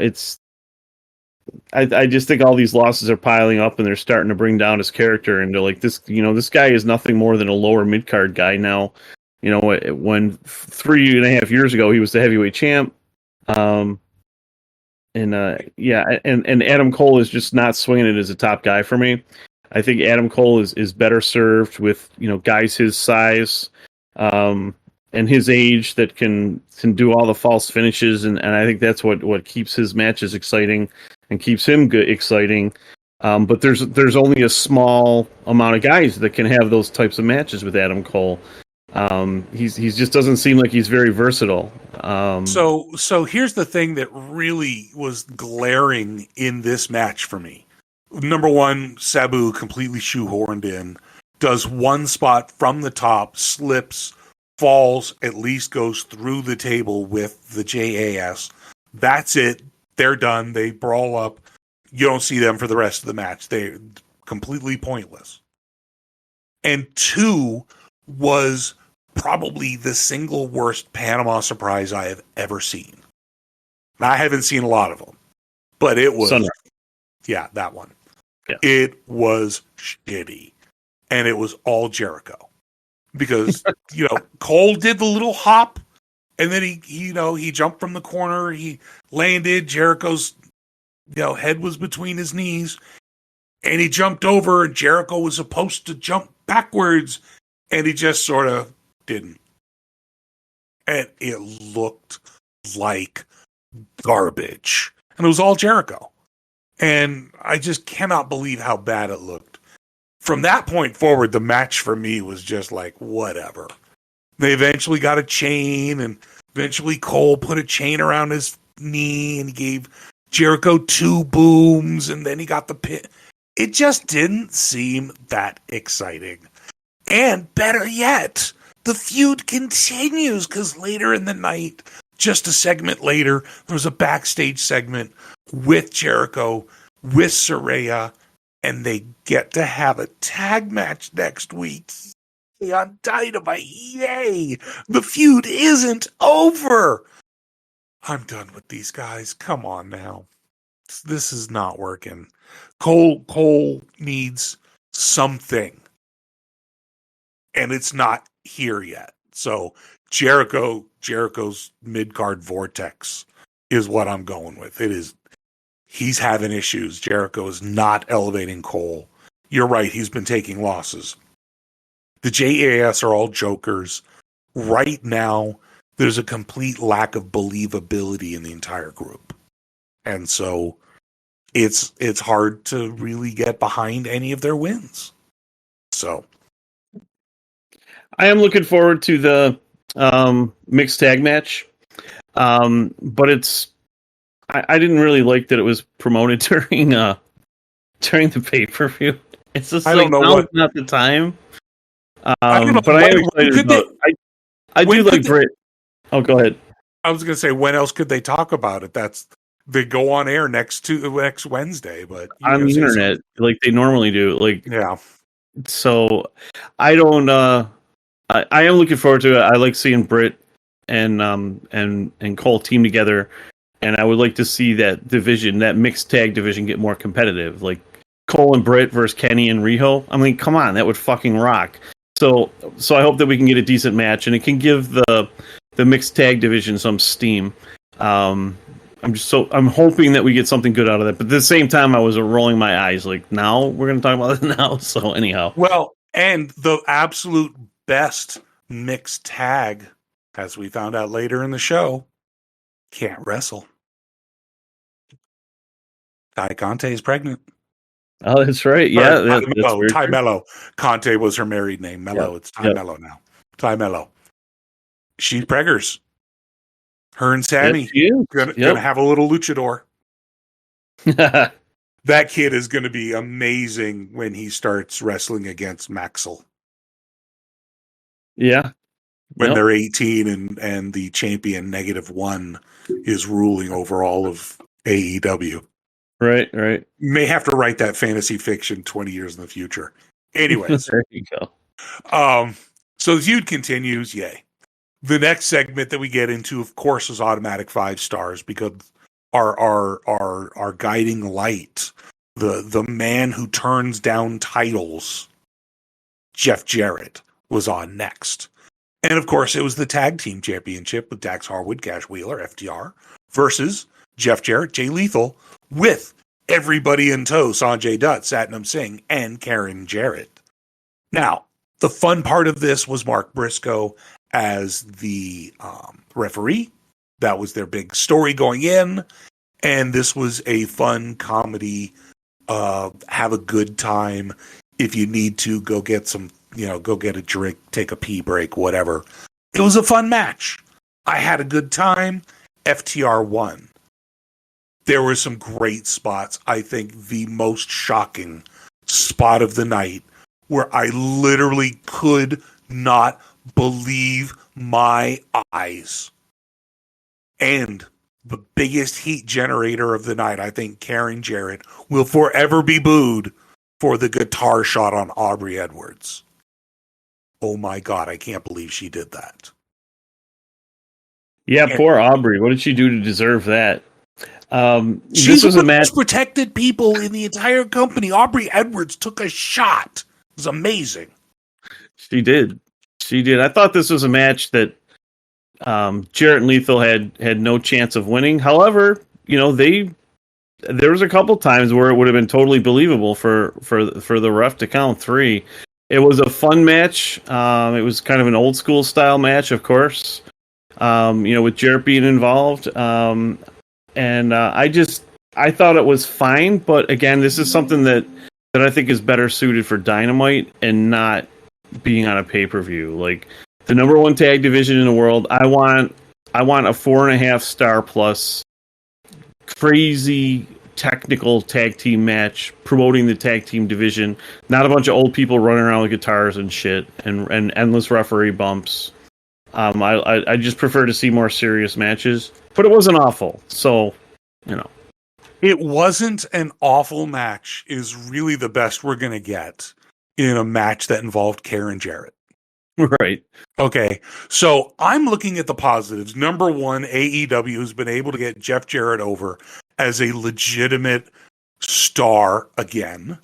[SPEAKER 4] I just think all these losses are piling up and they're starting to bring down his character. And they're like, this guy is nothing more than a lower mid card guy now. When 3.5 years ago he was the heavyweight champ. And Adam Cole is just not swinging it as a top guy for me. I think Adam Cole is better served with guys his size and his age that can do all the false finishes, and I think that's what keeps his matches exciting and keeps him exciting. But there's only a small amount of guys that can have those types of matches with Adam Cole. He's just doesn't seem like he's very versatile.
[SPEAKER 3] So here's the thing that really was glaring in this match for me. Number one, Sabu completely shoehorned in, does one spot from the top, slips, falls, at least goes through the table with the JAS. That's it. They're done. They brawl up. You don't see them for the rest of the match. They're completely pointless. And two was probably the single worst Panama surprise I have ever seen. I haven't seen a lot of them, but it was, yeah, that one. Yeah. It was shitty. And it was all Jericho. Because, Cole did the little hop, and then he jumped from the corner, he landed, Jericho's, head was between his knees, and he jumped over, and Jericho was supposed to jump backwards, and he just sort of didn't. And it looked like garbage. And it was all Jericho. And I just cannot believe how bad it looked. From that point forward, the match for me was just like, whatever. They eventually got a chain, and eventually Cole put a chain around his knee, and he gave Jericho 2 booms, and then he got the pin. It just didn't seem that exciting. And better yet, the feud continues, because later in the night, just a segment later, there was a backstage segment with Jericho, with Saraya, and they get to have a tag match next week on Dynamite. Yay! The feud isn't over! I'm done with these guys. Come on now. This is not working. Cole needs something. And it's not here yet. So Jericho's mid-card vortex is what I'm going with. He's having issues. Jericho is not elevating Cole. You're right, he's been taking losses. The JAS are all jokers. Right now, there's a complete lack of believability in the entire group. And so it's hard to really get behind any of their wins. So
[SPEAKER 4] I am looking forward to the mixed tag match. But I didn't really like that it was promoted during the pay-per-view. It's just I don't know now it's not the time. But I am excited about it. I do like Britt. Oh, go ahead.
[SPEAKER 3] I was going to say, when else could they talk about it? They go on air next Wednesday, but
[SPEAKER 4] on the internet, like they normally do. Like,
[SPEAKER 3] yeah.
[SPEAKER 4] So I don't. I am looking forward to it. I like seeing Britt and Cole team together, and I would like to see that division, that mixed tag division, get more competitive. Like Cole and Britt versus Kenny and Riho. I mean, come on, that would fucking rock. So I hope that we can get a decent match, and it can give the mixed tag division some steam. I'm hoping that we get something good out of that. But at the same time, I was rolling my eyes like, now we're going to talk about it now. So anyhow,
[SPEAKER 3] well, and the absolute best mixed tag, as we found out later in the show, can't wrestle. Ty Conte is pregnant.
[SPEAKER 4] Oh, that's right. Yeah,
[SPEAKER 3] Ty Mello. Conte was her married name. Mello. Yep. It's Ty Mello now. Ty Mello. She's preggers. Her and Sammy gonna have a little luchador. That kid is going to be amazing when he starts wrestling against Maxwell.
[SPEAKER 4] Yeah.
[SPEAKER 3] When they're 18 and the champion -1 is ruling over all of AEW.
[SPEAKER 4] Right.
[SPEAKER 3] May have to write that fantasy fiction 20 years in the future. Anyways.
[SPEAKER 4] There you go.
[SPEAKER 3] So the feud continues. Yay. The next segment that we get into, of course, is automatic 5 stars because our guiding light, the man who turns down titles, Jeff Jarrett, was on next. And of course, it was the tag team championship with Dax Harwood, Cash Wheeler, FTR, versus Jeff Jarrett, Jay Lethal, with everybody in tow, Sanjay Dutt, Satnam Singh, and Karen Jarrett. Now, the fun part of this was Mark Briscoe as the referee. That was their big story going in. And this was a fun comedy. Have a good time. If you need to, go get some, go get a drink, take a pee break, whatever. It was a fun match. I had a good time. FTR won. There were some great spots. I think the most shocking spot of the night, where I literally could not believe my eyes. And the biggest heat generator of the night, I think Karen Jarrett will forever be booed for the guitar shot on Aubrey Edwards. Oh my God, I can't believe she did that.
[SPEAKER 4] Yeah, poor Aubrey. What did she do to deserve that?
[SPEAKER 3] She's one of the most protected people in the entire company. Aubrey Edwards took a shot. It was amazing.
[SPEAKER 4] She did. I thought this was a match that Jarrett and Lethal had no chance of winning. However, there was a couple times where it would have been totally believable for the ref to count 3. It was a fun match. It was kind of an old school style match, of course. With Jarrett being involved. And I thought it was fine, but again, this is something that I think is better suited for Dynamite and not being on a pay-per-view. Like, the number 1 tag division in the world, I want a 4.5 star plus crazy technical tag team match promoting the tag team division, not a bunch of old people running around with guitars and shit and endless referee bumps. I just prefer to see more serious matches, but it wasn't awful. So,
[SPEAKER 3] it wasn't an awful match is really the best we're going to get in a match that involved Karen Jarrett.
[SPEAKER 4] Right.
[SPEAKER 3] Okay. So I'm looking at the positives. Number 1, AEW has been able to get Jeff Jarrett over as a legitimate star again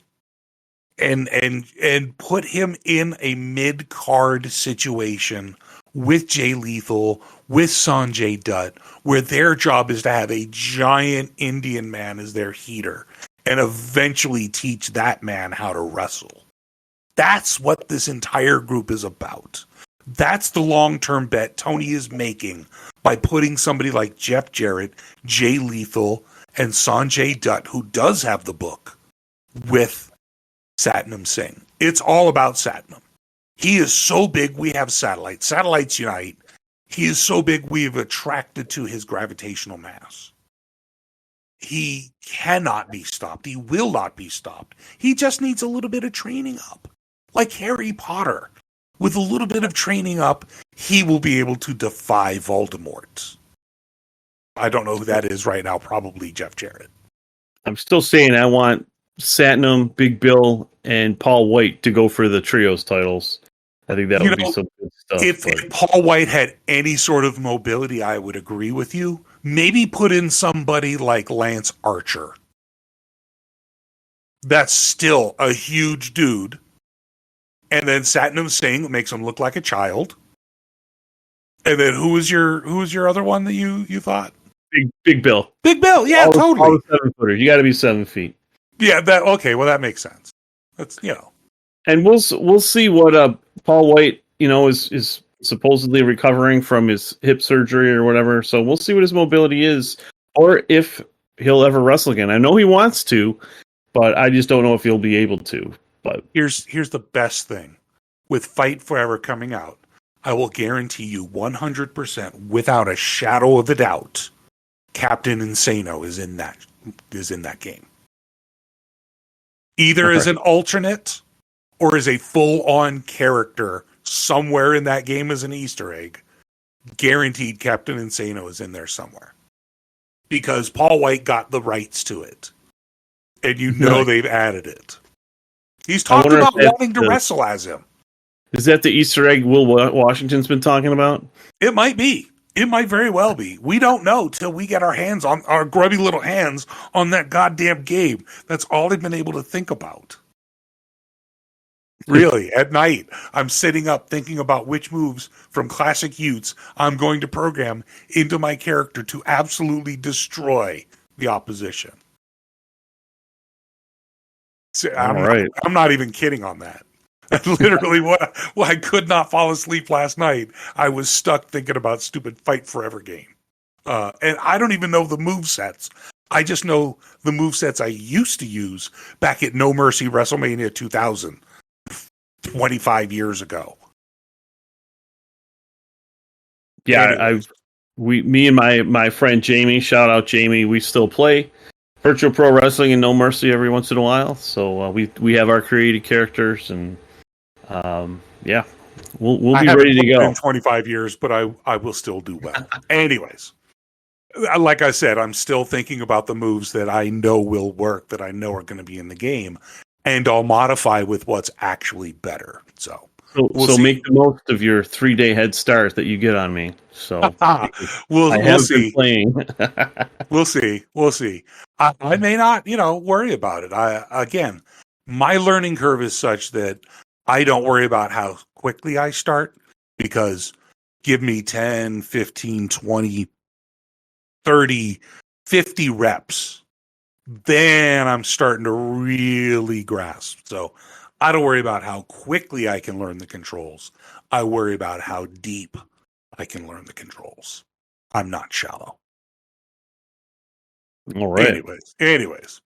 [SPEAKER 3] and put him in a mid-card situation with Jay Lethal, with Sanjay Dutt, where their job is to have a giant Indian man as their heater and eventually teach that man how to wrestle. That's what this entire group is about. That's the long-term bet Tony is making by putting somebody like Jeff Jarrett, Jay Lethal, and Sanjay Dutt, who does have the book, with Satnam Singh. It's all about Satnam. He is so big, we have satellites. Satellites unite. He is so big, we've attracted to his gravitational mass. He cannot be stopped. He will not be stopped. He just needs a little bit of training up. Like Harry Potter. With a little bit of training up, he will be able to defy Voldemort. I don't know who that is right now. Probably Jeff Jarrett.
[SPEAKER 4] I'm still saying I want Satnam, Big Bill, and Paul White to go for the trios titles. I think that would be some good stuff.
[SPEAKER 3] If Paul White had any sort of mobility, I would agree with you. Maybe put in somebody like Lance Archer. That's still a huge dude. And then Satnam Singh makes him look like a child. And then who was your other one that you thought?
[SPEAKER 4] Big Bill.
[SPEAKER 3] Big Bill, yeah, totally.
[SPEAKER 4] All the 7-footers. You got to be 7 feet.
[SPEAKER 3] Yeah, that makes sense. That's
[SPEAKER 4] And we'll see what Paul White is supposedly recovering from his hip surgery or whatever. So we'll see what his mobility is, or if he'll ever wrestle again. I know he wants to, but I just don't know if he'll be able to. But
[SPEAKER 3] here's the best thing. With Fight Forever coming out, I will guarantee you 100%, without a shadow of a doubt, Captain Insano is in that game. Either as an alternate or as a full-on character somewhere in that game as an Easter egg. Guaranteed Captain Insano is in there somewhere. Because Paul White got the rights to it. And they've added it. He's talked about wanting to wrestle as him.
[SPEAKER 4] Is that the Easter egg Will Washington's been talking about?
[SPEAKER 3] It might be. It might very well be. We don't know till we get our hands on our grubby little hands on that goddamn game. That's all they've been able to think about. Really, at night, I'm sitting up thinking about which moves from Classic Utes I'm going to program into my character to absolutely destroy the opposition. So I'm not even kidding on that. Literally, I could not fall asleep last night. I was stuck thinking about stupid Fight Forever game. And I don't even know the movesets. I just know the movesets I used to use back at No Mercy WrestleMania 2000, 25 years ago.
[SPEAKER 4] Yeah, me and my friend Jamie, shout out Jamie, we still play Virtual Pro Wrestling and No Mercy every once in a while. So we have our created characters, and yeah, we'll be ready to go.
[SPEAKER 3] In 25 years, but I will still do well. Anyways, like I said, I'm still thinking about the moves that I know will work, that I know are going to be in the game, and I'll modify with what's actually better. So we'll
[SPEAKER 4] make the most of your 3-day head start that you get on me. So
[SPEAKER 3] we'll see.
[SPEAKER 4] Playing.
[SPEAKER 3] We'll see. I may not, worry about it. Again, my learning curve is such that I don't worry about how quickly I start, because give me 10, 15, 20, 30, 50 reps. Then I'm starting to really grasp. So I don't worry about how quickly I can learn the controls. I worry about how deep I can learn the controls. I'm not shallow.
[SPEAKER 4] All right.
[SPEAKER 3] Anyways,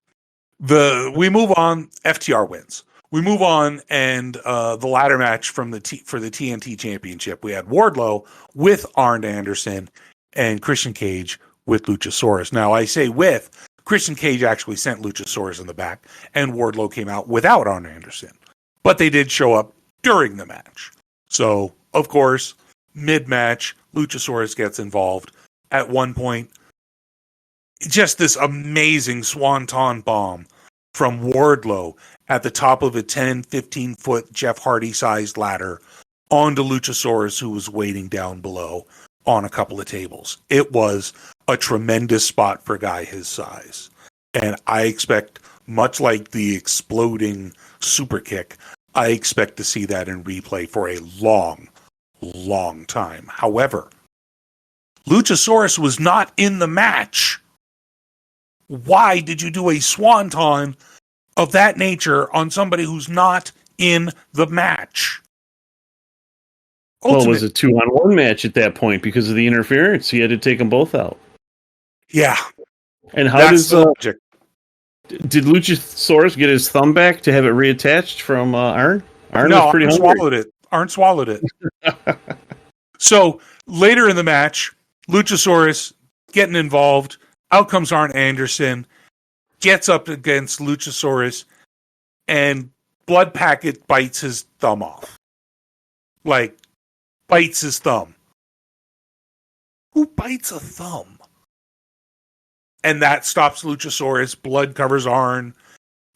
[SPEAKER 3] we move on. FTR wins. We move on, and the ladder match for the TNT Championship, we had Wardlow with Arn Anderson and Christian Cage with Luchasaurus. Now, I say with. Christian Cage actually sent Luchasaurus in the back, and Wardlow came out without Arn Anderson. But they did show up during the match. So, of course, mid-match, Luchasaurus gets involved. At one point, just this amazing swanton bomb from Wardlow at the top of a 10, 15-foot Jeff Hardy-sized ladder onto Luchasaurus, who was waiting down below on a couple of tables. It was a tremendous spot for a guy his size. And I expect, much like the exploding super kick, I expect to see that in replay for a long, long time. However, Luchasaurus was not in the match. Why did you do a swanton of that nature on somebody who's not in the match?
[SPEAKER 4] Well, it was a 2-on-1 match at that point because of the interference. He had to take them both out.
[SPEAKER 3] Yeah.
[SPEAKER 4] And how did Luchasaurus get his thumb back to have it reattached from Arn? Arn was pretty hungry.
[SPEAKER 3] Arn swallowed it. So later in the match, Luchasaurus getting involved. Out comes Arn Anderson, gets up against Luchasaurus, and Blood Packet bites his thumb off. Like, bites his thumb. Who bites a thumb? And that stops Luchasaurus. Blood covers Arn,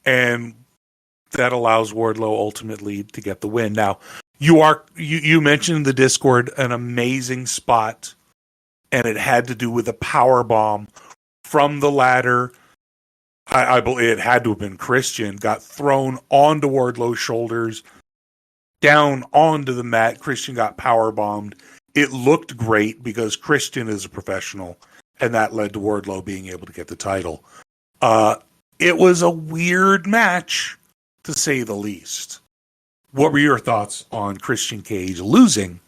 [SPEAKER 3] and that allows Wardlow ultimately to get the win. Now, you mentioned in the Discord an amazing spot, and it had to do with a power bomb from the ladder. I believe it had to have been Christian, got thrown onto Wardlow's shoulders, down onto the mat. Christian got power bombed. It looked great because Christian is a professional, and that led to Wardlow being able to get the title. It was a weird match, to say the least. What were your thoughts on Christian Cage losing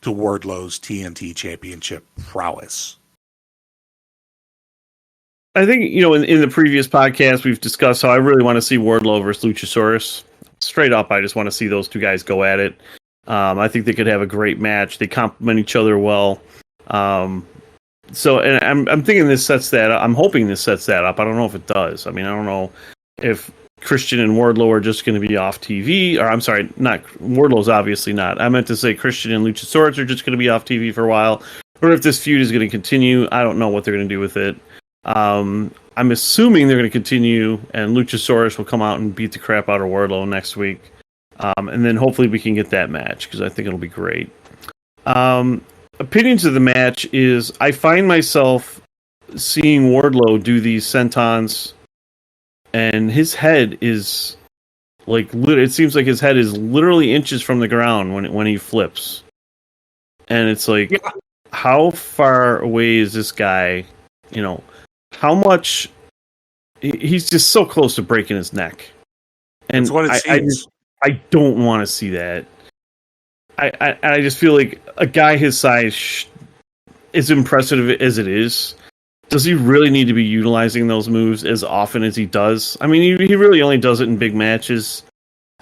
[SPEAKER 3] to Wardlow's TNT Championship prowess?
[SPEAKER 4] I think, in the previous podcast, we've discussed how I really want to see Wardlow versus Luchasaurus. Straight up, I just want to see those two guys go at it. I think they could have a great match. They complement each other well. So, and I'm thinking this sets that up. I'm hoping this sets that up. I don't know if it does. I mean, I don't know if Christian and Wardlow are just going to be off TV. Or, I'm sorry, not Wardlow's obviously not. I meant to say Christian and Luchasaurus are just going to be off TV for a while. Or if this feud is going to continue. I don't know what they're going to do with it. I'm assuming they're going to continue, and Luchasaurus will come out and beat the crap out of Wardlow next week. And then hopefully we can get that match because I think it'll be great. Opinions of the match is I find myself seeing Wardlow do these sentons, and his head is like it seems like his head is literally inches from the ground when he flips, and it's like, how far away is this guy? How much he's just so close to breaking his neck, and
[SPEAKER 3] that's what it seems.
[SPEAKER 4] I don't want to see that. I just feel like a guy his size, as impressive as it is, does he really need to be utilizing those moves as often as he does? I mean, he really only does it in big matches,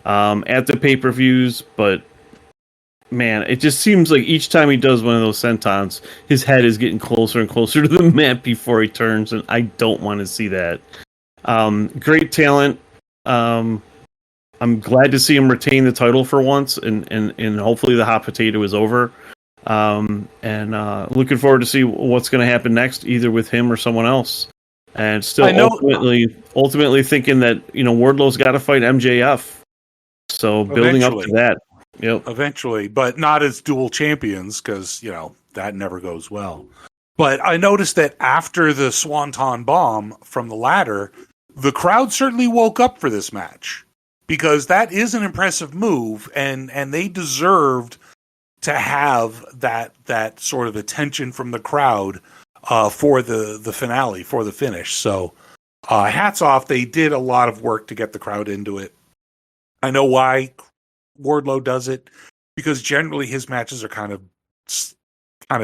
[SPEAKER 4] at the pay-per-views, but man, it just seems like each time he does one of those sentons, his head is getting closer and closer to the mat before he turns, and I don't want to see that. Great talent. I'm glad to see him retain the title for once, and hopefully the hot potato is over. And looking forward to see what's going to happen next, either with him or someone else. And still ultimately thinking that Wardlow's got to fight MJF. So building up to that. Yep.
[SPEAKER 3] Eventually, but not as dual champions because that never goes well. But I noticed that after the Swanton Bomb from the ladder, the crowd certainly woke up for this match. Because that is an impressive move, and they deserved to have that sort of attention from the crowd for the finale, for the finish. So hats off. They did a lot of work to get the crowd into it. I know why Wardlow does it, because generally his matches are kind of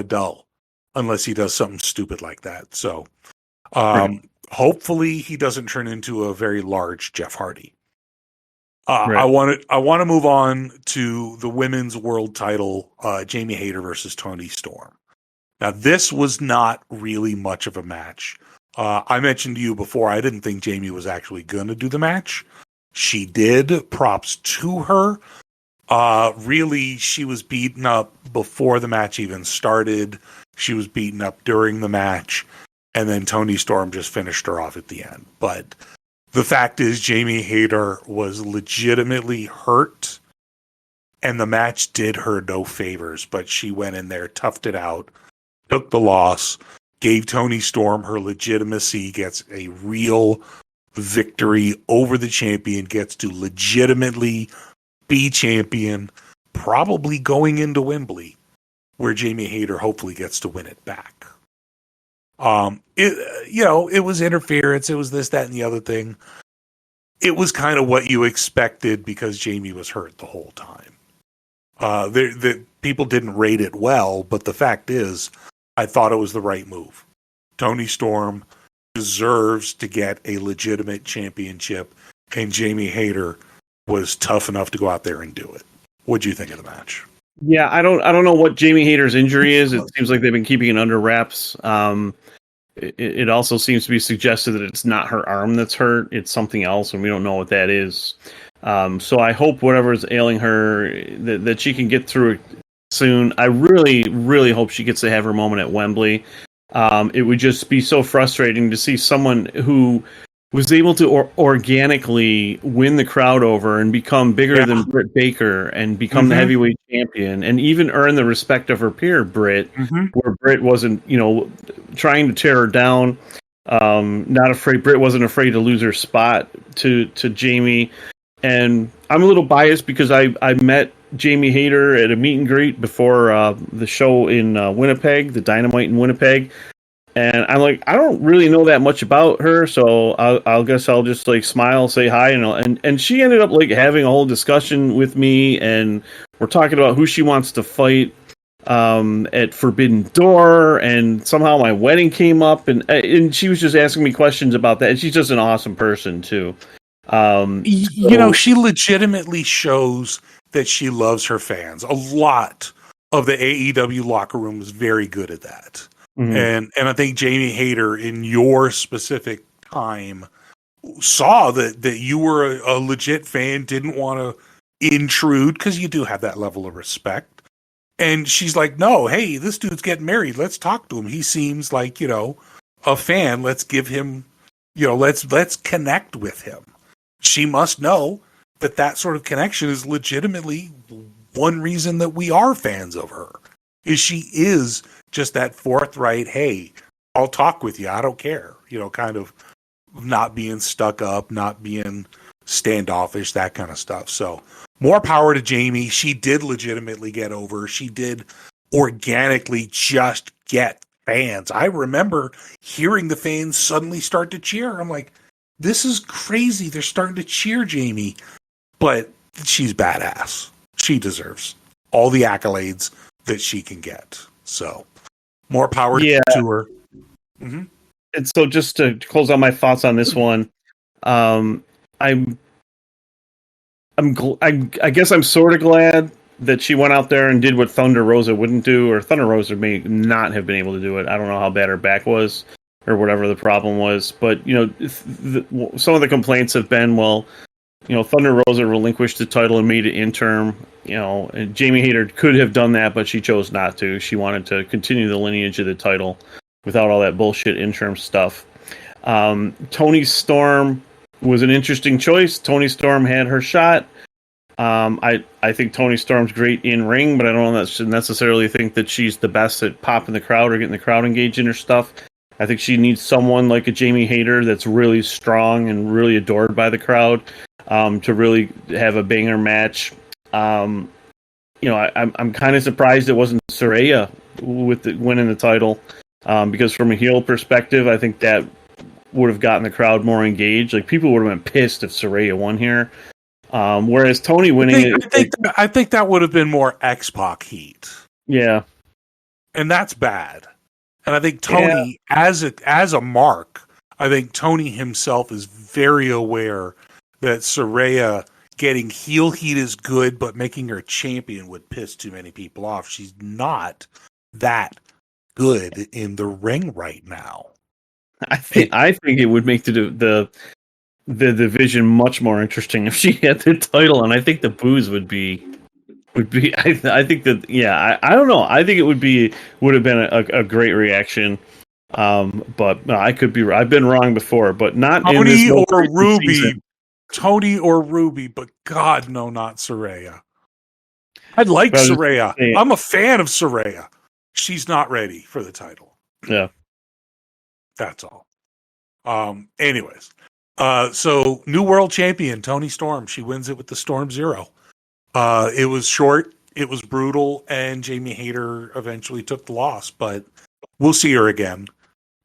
[SPEAKER 3] dull unless he does something stupid like that. So hopefully he doesn't turn into a very large Jeff Hardy. Right. I want to move on to the women's world title, Jamie Hayter versus Toni Storm. Now, this was not really much of a match. I mentioned to you before, I didn't think Jamie was actually going to do the match. She did. Props to her. Really, she was beaten up before the match even started. She was beaten up during the match. And then Toni Storm just finished her off at the end. But the fact is, Jamie Hayter was legitimately hurt, and the match did her no favors, but she went in there, toughed it out, took the loss, gave Toni Storm her legitimacy, gets a real victory over the champion, gets to legitimately be champion, probably going into Wembley, where Jamie Hayter hopefully gets to win it back. It was interference. It was this, that, and the other thing. It was kind of what you expected because Jamie was hurt the whole time. The people didn't rate it well, but the fact is, I thought it was the right move. Toni Storm deserves to get a legitimate championship, and Jamie Hayter was tough enough to go out there and do it. What'd you think of the match?
[SPEAKER 4] Yeah, I don't know what Jamie Hayter's injury is. It seems like they've been keeping it under wraps. It also seems to be suggested that it's not her arm that's hurt; it's something else, and we don't know what that is. So I hope whatever is ailing her that she can get through it soon. I really, really hope she gets to have her moment at Wembley. It would just be so frustrating to see someone who was able to organically win the crowd over and become bigger than Britt Baker and become the heavyweight champion and even earn the respect of her peer Britt, where Britt wasn't, trying to tear her down. Not afraid. Britt wasn't afraid to lose her spot to Jamie. And I'm a little biased because I met Jamie Hayter at a meet and greet before the show in Winnipeg, the Dynamite in Winnipeg. And I'm like, I don't really know that much about her, so I'll guess I'll just smile, say hi, and she ended up having a whole discussion with me, and we're talking about who she wants to fight at Forbidden Door, and somehow my wedding came up, and she was just asking me questions about that. And she's just an awesome person too.
[SPEAKER 3] She legitimately shows that she loves her fans. A lot of the AEW locker room is very good at that. And I think Jamie Hayter, in your specific time, saw that you were a legit fan, didn't want to intrude because you do have that level of respect. And she's like, no, hey, this dude's getting married. Let's talk to him. He seems like, a fan. Let's give him, let's connect with him. She must know that sort of connection is legitimately one reason that we are fans of her. Is she is just that forthright, hey, I'll talk with you, I don't care. Kind of not being stuck up, not being standoffish, that kind of stuff. So more power to Jamie. She did legitimately get over. She did organically just get fans. I remember hearing the fans suddenly start to cheer. I'm like, this is crazy. They're starting to cheer Jamie. But she's badass. She deserves all the accolades that she can get. So more power to her. Mm-hmm.
[SPEAKER 4] And so just to close out my thoughts on this one, I guess I'm sort of glad that she went out there and did what Thunder Rosa wouldn't do, or Thunder Rosa may not have been able to do it. I don't know how bad her back was or whatever the problem was. But, some of the complaints have been, Thunder Rosa relinquished the title and made it interim. And Jamie Hayter could have done that, but she chose not to. She wanted to continue the lineage of the title without all that bullshit interim stuff. Toni Storm was an interesting choice. Toni Storm had her shot. I think Toni Storm's great in ring, but I don't necessarily think that she's the best at popping the crowd or getting the crowd engaged in her stuff. I think she needs someone like a Jamie Hayter that's really strong and really adored by the crowd to really have a banger match. I'm kind of surprised it wasn't Saraya with winning the title because from a heel perspective, I think that would have gotten the crowd more engaged. Like, people would have been pissed if Saraya won here. Whereas Toni winning,
[SPEAKER 3] I think that would have been more X-Pac heat.
[SPEAKER 4] Yeah,
[SPEAKER 3] and that's bad. And I think Toni, as a mark, I think Toni himself is very aware that Saraya getting heel heat is good, but making her champion would piss too many people off. She's not that good in the ring right now.
[SPEAKER 4] I think it would make the division much more interesting if she had the title, and I think the boos would be. I think that I don't know. I think it would have been a great reaction. But no, I could be. I've been wrong before, but not
[SPEAKER 3] Toni or Ruby. Season. Toni or Ruby, but God, no, not Saraya. I'd like Saraya. I'm a fan of Saraya. She's not ready for the title.
[SPEAKER 4] Yeah.
[SPEAKER 3] That's all. Anyways. So new world champion, Toni Storm. She wins it with the Storm Zero. It was short, it was brutal, and Jamie Hayter eventually took the loss, but we'll see her again.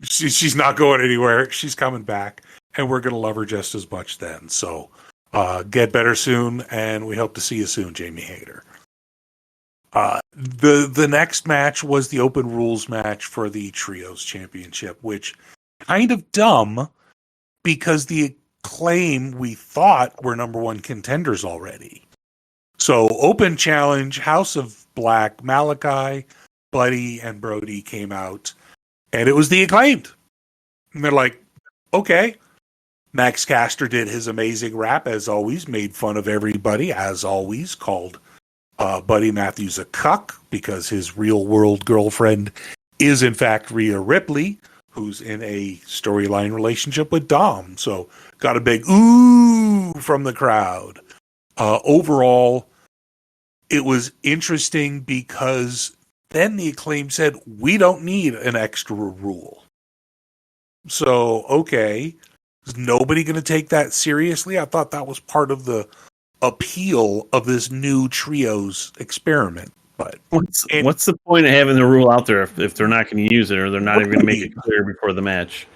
[SPEAKER 3] She's not going anywhere. She's coming back, and we're going to love her just as much then. So get better soon, and we hope to see you soon, Jamie Hayter. The next match was the Open Rules match for the Trios Championship, which kind of dumb because the Acclaim we thought were number one contenders already. So Open Challenge, House of Black, Malachi, Buddy, and Brody came out, and it was the Acclaimed. And they're like, okay. Max Caster did his amazing rap, as always, made fun of everybody, as always, called Buddy Matthews a cuck because his real-world girlfriend is, in fact, Rhea Ripley, who's in a storyline relationship with Dom. So got a big ooh from the crowd. Overall, it was interesting because then the Acclaim said, we don't need an extra rule. So, okay, is nobody going to take that seriously? I thought that was part of the appeal of this new Trios experiment. But
[SPEAKER 4] what's the point of having the rule out there if they're not going to use it, or they're not even going to make it clear before the match?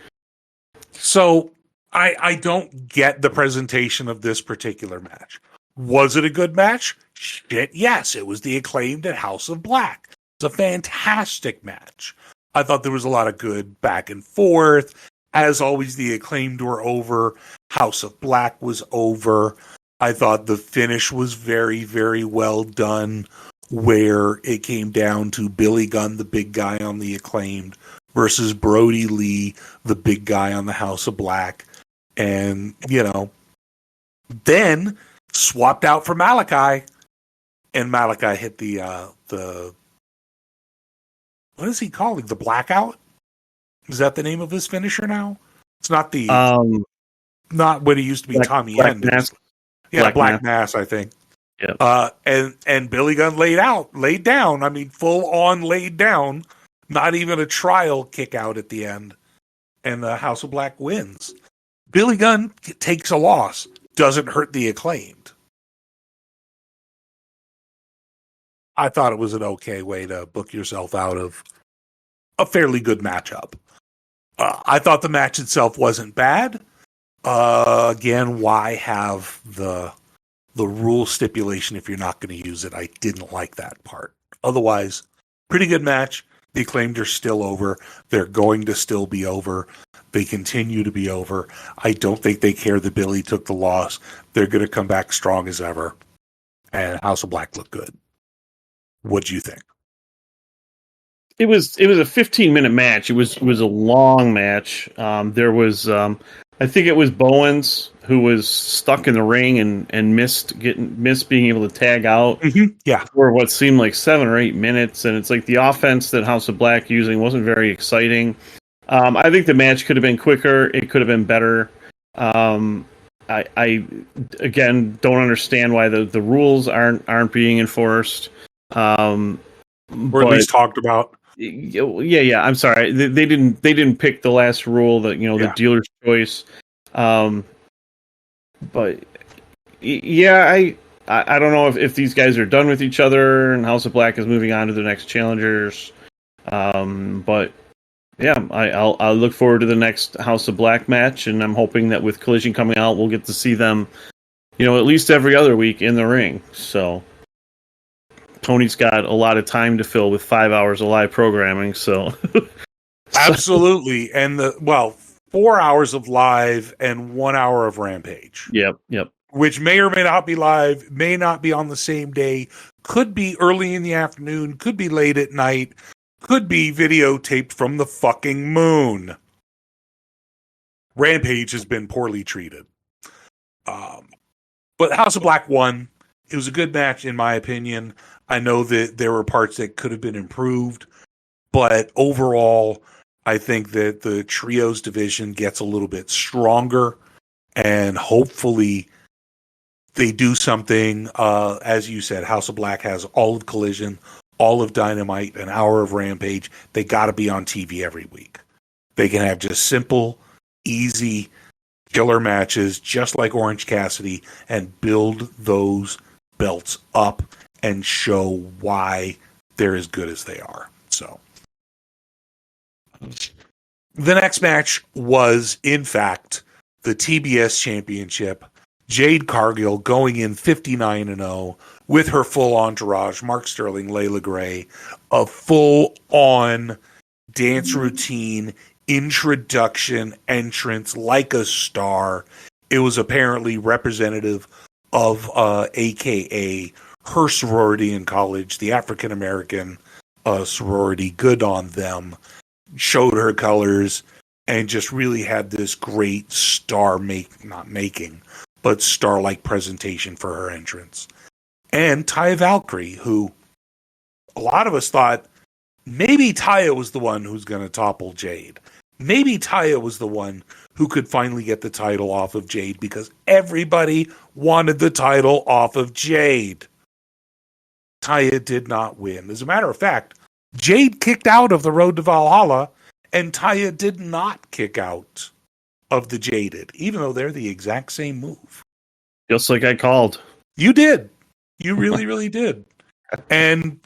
[SPEAKER 3] So I don't get the presentation of this particular match. Was it a good match? Shit, yes. It was the Acclaimed at House of Black. It's a fantastic match. I thought there was a lot of good back and forth. As always, the Acclaimed were over. House of Black was over. I thought the finish was very, very well done, where it came down to Billy Gunn, the big guy on the Acclaimed, versus Brody Lee, the big guy on the House of Black. And, then swapped out for Malachi, and Malachi hit the what is he calling? The blackout? Is that the name of his finisher now? It's not the not what he used to be, Tommy End. Yeah, Black Mass, I think.
[SPEAKER 4] Yeah.
[SPEAKER 3] And Billy Gunn laid down. I mean, full on laid down. Not even a trial kick out at the end. And the House of Black wins. Billy Gunn takes a loss. Doesn't hurt the Acclaimed. I thought it was an okay way to book yourself out of a fairly good matchup. I thought the match itself wasn't bad. Again, why have the rule stipulation if you're not going to use it? I didn't like that part. Otherwise, pretty good match. The Acclaimed are still over. They're going to still be over. They continue to be over. I don't think they care that Billy took the loss. They're going to come back strong as ever. And House of Black looked good. What do you think?
[SPEAKER 4] It was a 15-minute match. It was a long match. There was I think it was Bowens who was stuck in the ring and missed being able to tag out.
[SPEAKER 3] Mm-hmm. Yeah,
[SPEAKER 4] for what seemed like 7 or 8 minutes, and it's like the offense that House of Black using wasn't very exciting. I think the match could have been quicker. It could have been better. I again don't understand why the rules aren't being enforced.
[SPEAKER 3] Or at least talked about.
[SPEAKER 4] Yeah. I'm sorry. They didn't pick the last rule that the dealer's choice. But yeah, I don't know if these guys are done with each other and House of Black is moving on to the next challengers. But yeah, I'll look forward to the next House of Black match, and I'm hoping that with Collision coming out, we'll get to see them, at least every other week in the ring. So Tony's got a lot of time to fill with 5 hours of live programming. So
[SPEAKER 3] absolutely, and 4 hours of live and 1 hour of Rampage.
[SPEAKER 4] Yep.
[SPEAKER 3] Which may or may not be live, may not be on the same day, could be early in the afternoon, could be late at night, could be videotaped from the fucking moon. Rampage has been poorly treated. But House of Black won. It was a good match, in my opinion. I know that there were parts that could have been improved, but overall, I think that the trios division gets a little bit stronger, and hopefully they do something. As you said, House of Black has all of Collision, all of Dynamite, an hour of Rampage. They got to be on TV every week. They can have just simple, easy, killer matches, just like Orange Cassidy, and build those belts up and show why they're as good as they are. So the next match was, in fact, the TBS Championship. Jade Cargill going in 59-0 with her full entourage, Mark Sterling, Layla Gray, a full-on dance routine, introduction, entrance like a star. It was apparently representative of AKA her sorority in college, the African American sorority. Good on them. Showed her colors and just really had this great star-like presentation for her entrance. And Taya Valkyrie, who a lot of us thought maybe Taya was the one who's going to topple Jade. Maybe Taya was the one who could finally get the title off of Jade because everybody wanted the title off of Jade. Taya did not win. As a matter of fact, Jade kicked out of the Road to Valhalla, and Taya did not kick out of the Jaded, even though they're the exact same move.
[SPEAKER 4] Just like I called.
[SPEAKER 3] You did. You really, really did. And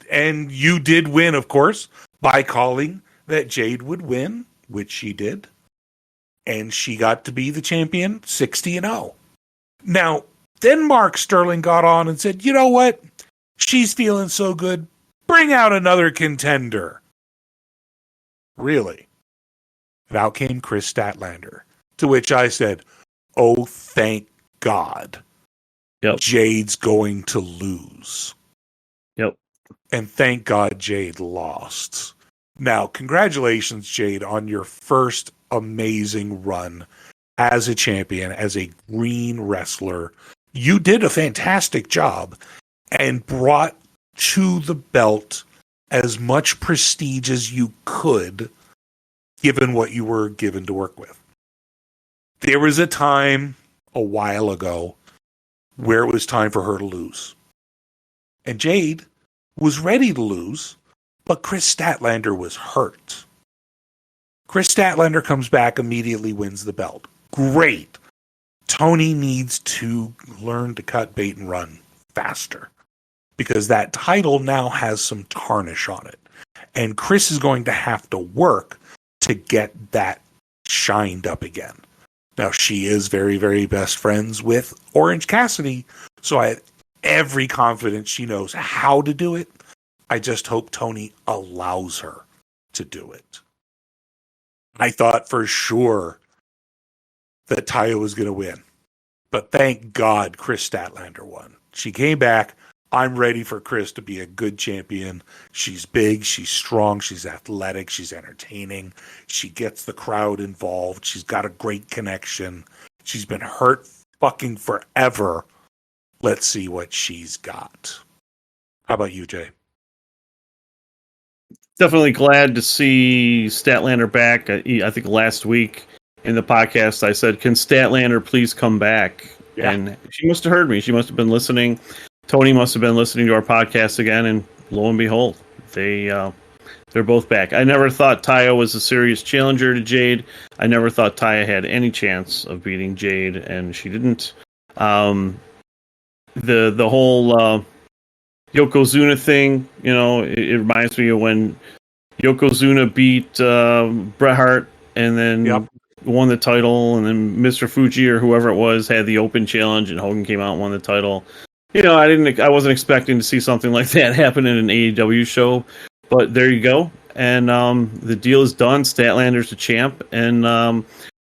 [SPEAKER 3] you did win, of course, by calling that Jade would win, which she did. And she got to be the champion 60-0. Now, then Mark Sterling got on and said, you know what? She's feeling so good. Bring out another contender. Really? And out came Chris Statlander. To which I said, oh, thank God.
[SPEAKER 4] Yep.
[SPEAKER 3] Jade's going to lose.
[SPEAKER 4] Yep.
[SPEAKER 3] And thank God Jade lost. Now, congratulations, Jade, on your first amazing run as a champion, as a green wrestler. You did a fantastic job and brought to the belt as much prestige as you could, given what you were given to work with. There was a time a while ago where it was time for her to lose. And Jade was ready to lose, but Chris Statlander was hurt. Chris Statlander comes back, immediately wins the belt. Great. Tony needs to learn to cut bait and run faster, because that title now has some tarnish on it. And Chris is going to have to work to get that shined up again. Now, she is very, very best friends with Orange Cassidy, so I have every confidence she knows how to do it. I just hope Tony allows her to do it. I thought for sure that Taya was going to win, but thank God Chris Statlander won. She came back. I'm ready for Chris to be a good champion. She's big, she's strong, she's athletic, she's entertaining. She gets the crowd involved. She's got a great connection. She's been hurt fucking forever. Let's see what she's got. How about you, Jay?
[SPEAKER 4] Definitely glad to see Statlander back. I think last week in the podcast I said, can Statlander please come back? Yeah. And she must have heard me. She must have been listening. Tony must have been listening to our podcast again, and lo and behold, they're both back. I never thought Taya was a serious challenger to Jade. I never thought Taya had any chance of beating Jade, and she didn't. The whole Yokozuna thing, it reminds me of when Yokozuna beat Bret Hart and then won the title, and then Mr. Fuji or whoever it was had the open challenge, and Hogan came out and won the title. I wasn't expecting to see something like that happen in an AEW show, but there you go. And the deal is done. Statlander's a champ, and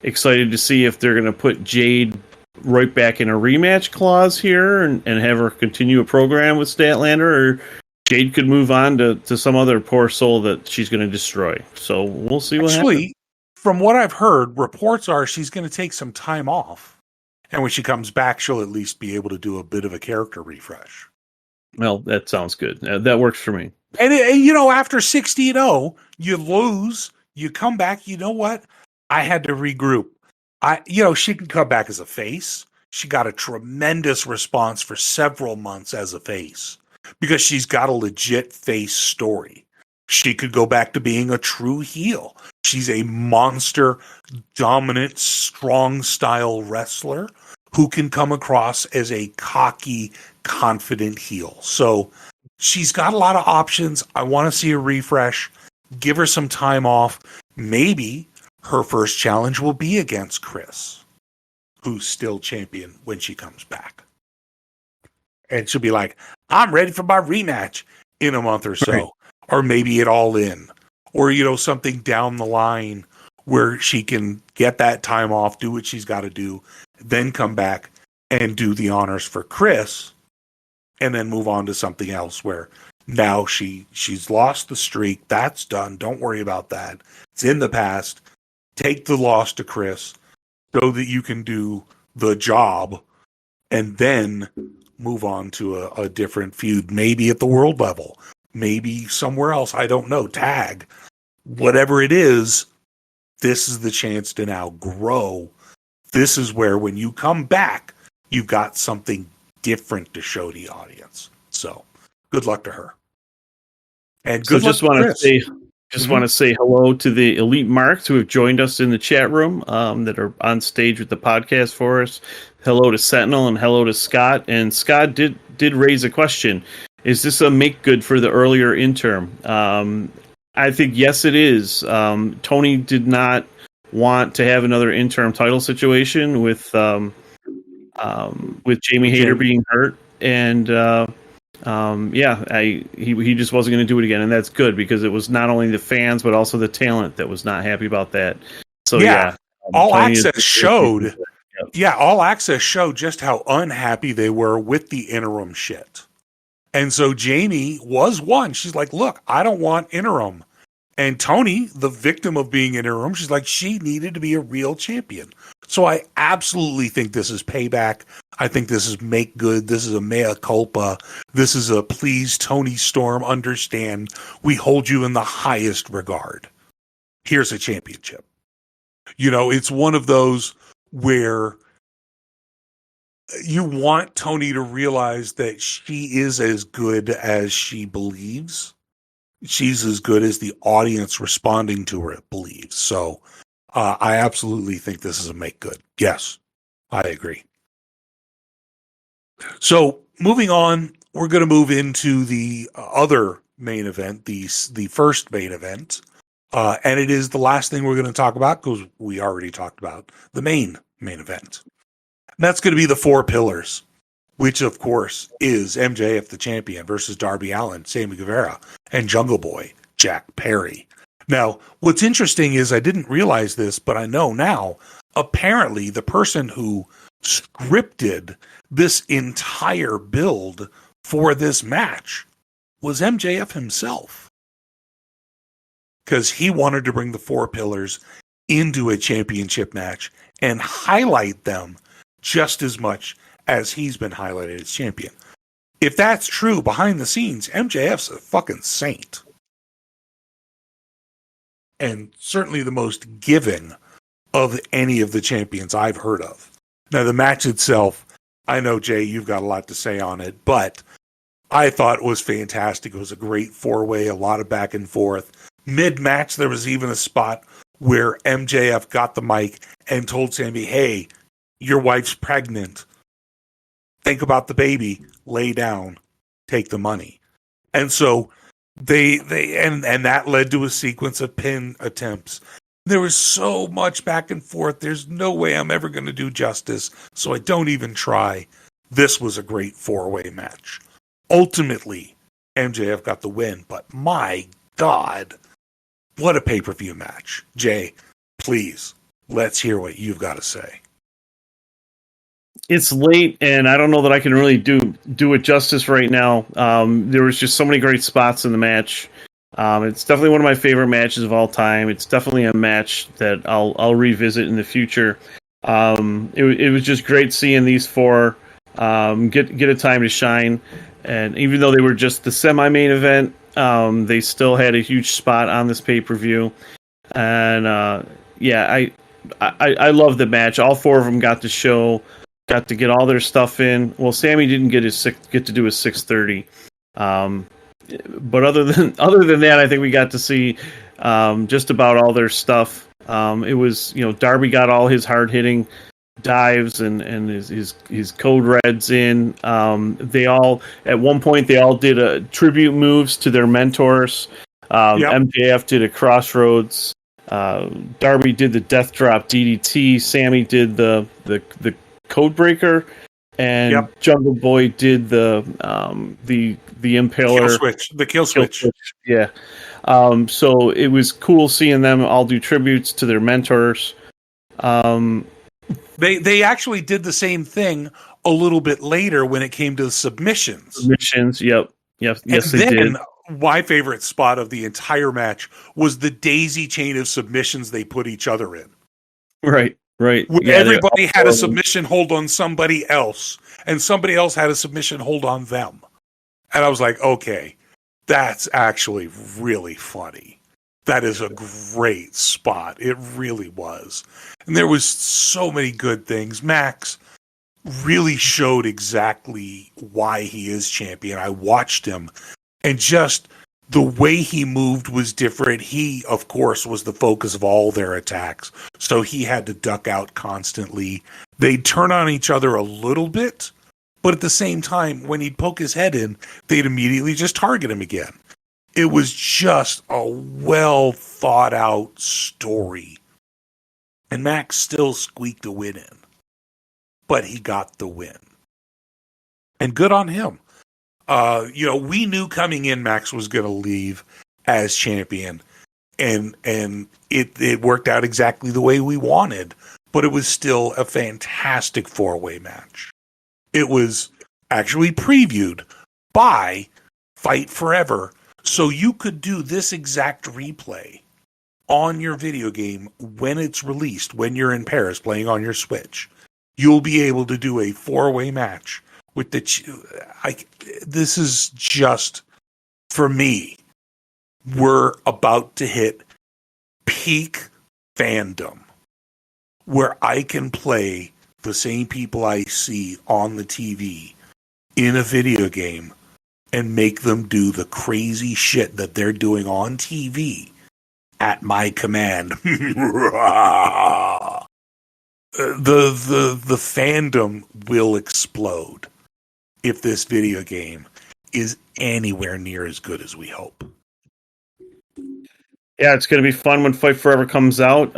[SPEAKER 4] excited to see if they're going to put Jade right back in a rematch clause here and have her continue a program with Statlander, or Jade could move on to some other poor soul that she's going to destroy. So we'll see what happens. Actually,
[SPEAKER 3] from what I've heard, reports are she's going to take some time off. And when she comes back, she'll at least be able to do a bit of a character refresh.
[SPEAKER 4] Well, that sounds good. That works for me.
[SPEAKER 3] And, after 60-0, you lose, you come back, you know what? I had to regroup. She can come back as a face. She got a tremendous response for several months as a face because she's got a legit face story. She could go back to being a true heel. She's a monster, dominant, strong style wrestler who can come across as a cocky, confident heel. So she's got a lot of options. I want to see a refresh. Give her some time off. Maybe her first challenge will be against Chris, who's still champion when she comes back. And she'll be like, I'm ready for my rematch in a month or so. Right. Or maybe it All In. Or, something down the line where she can get that time off, do what she's got to do, then come back and do the honors for Chris, and then move on to something else where now she's lost the streak. That's done. Don't worry about that. It's in the past. Take the loss to Chris so that you can do the job and then move on to a different feud, maybe at the world level, maybe somewhere else. I don't know. Tag. Whatever it is, this is the chance to now grow. This is where when you come back, you've got something different to show the audience. So good luck to her. And good luck to Chris.
[SPEAKER 4] Want to say hello to the Elite Marks who have joined us in the chat room that are on stage with the podcast for us. Hello to Sentinel and hello to Scott. And Scott did raise a question. Is this a make good for the earlier interim? I think yes, it is. Tony did not want to have another interim title situation with Jamie Hayter being hurt, and he just wasn't going to do it again, and that's good because it was not only the fans but also the talent that was not happy about that. So
[SPEAKER 3] All Access showed. All Access showed just how unhappy they were with the interim shit. And so Jamie was one. She's like, look, I don't want interim. And Tony, the victim of being interim, she's like, she needed to be a real champion. So I absolutely think this is payback. I think this is make good. This is a mea culpa. This is a please, Tony Storm, understand we hold you in the highest regard. Here's a championship. It's one of those where you want Tony to realize that she is as good as she believes. She's as good as the audience responding to her believes. So I absolutely think this is a make good. Yes, I agree. So moving on, we're going to move into the other main event, the first main event. And it is the last thing we're going to talk about because we already talked about the main event. And that's going to be the 4 pillars, which of course is MJF the champion versus Darby Allin, Sammy Guevara, and Jungle Boy, Jack Perry. Now, what's interesting is I didn't realize this, but I know now, apparently the person who scripted this entire build for this match was MJF himself. Because he wanted to bring the 4 pillars into a championship match and highlight them just as much as he's been highlighted as champion. If that's true, behind the scenes, MJF's a fucking saint. And certainly the most giving of any of the champions I've heard of. Now, the match itself, I know, Jay, you've got a lot to say on it, but I thought it was fantastic. It was a great 4-way, a lot of back and forth. Mid-match, there was even a spot where MJF got the mic and told Sammy, hey, your wife's pregnant. Think about the baby, lay down, take the money. And so they that led to a sequence of pin attempts. There was so much back and forth. There's no way I'm ever going to do justice, so I don't even try. This was a great 4-way match. Ultimately, MJF got the win, but my God, what a pay-per-view match. Jay, please, let's hear what you've got to say.
[SPEAKER 4] It's late, and I don't know that I can really do it justice right now. There was just so many great spots in the match. It's definitely one of my favorite matches of all time. It's definitely a match that I'll revisit in the future. It was just great seeing these 4 get a time to shine, and even though they were just the semi-main event, they still had a huge spot on this pay-per-view. And I love the match. All 4 of them got to get all their stuff in. Well, Sammy didn't get to do his 6:30. But other than that, I think we got to see just about all their stuff. It was, Darby got all his hard hitting dives and his code reds in. They all, at one point, they all did tribute moves to their mentors. MJF did a Crossroads. Darby did the Death Drop DDT. Sammy did the Code Breaker. And Jungle Boy did the Impaler,
[SPEAKER 3] the kill switch.
[SPEAKER 4] Yeah. So it was cool seeing them all do tributes to their mentors.
[SPEAKER 3] They actually did the same thing a little bit later when it came to submissions.
[SPEAKER 4] Yep. Yes, they did.
[SPEAKER 3] My favorite spot of the entire match was the daisy chain of submissions they put each other in.
[SPEAKER 4] Right.
[SPEAKER 3] Where everybody had a submission hold on somebody else, and somebody else had a submission hold on them. And I was like, okay, that's actually really funny. That is a great spot. It really was. And there was so many good things. Max really showed exactly why he is champion. I watched him, and just the way he moved was different. He, of course, was the focus of all their attacks, so he had to duck out constantly. They'd turn on each other a little bit, but at the same time, when he'd poke his head in, they'd immediately just target him again. It was just a well-thought-out story. And Max still squeaked a win in, but he got the win. And good on him. We knew coming in Max was going to leave as champion, and it worked out exactly the way we wanted, but it was still a fantastic 4-way match. It was actually previewed by Fight Forever, so you could do this exact replay on your video game when it's released, when you're in Paris playing on your Switch. You'll be able to do a 4-way match with this is just, for me, we're about to hit peak fandom where I can play the same people I see on the TV in a video game and make them do the crazy shit that they're doing on TV at my command. The fandom will explode if this video game is anywhere near as good as we hope.
[SPEAKER 4] Yeah, it's going to be fun when Fight Forever comes out.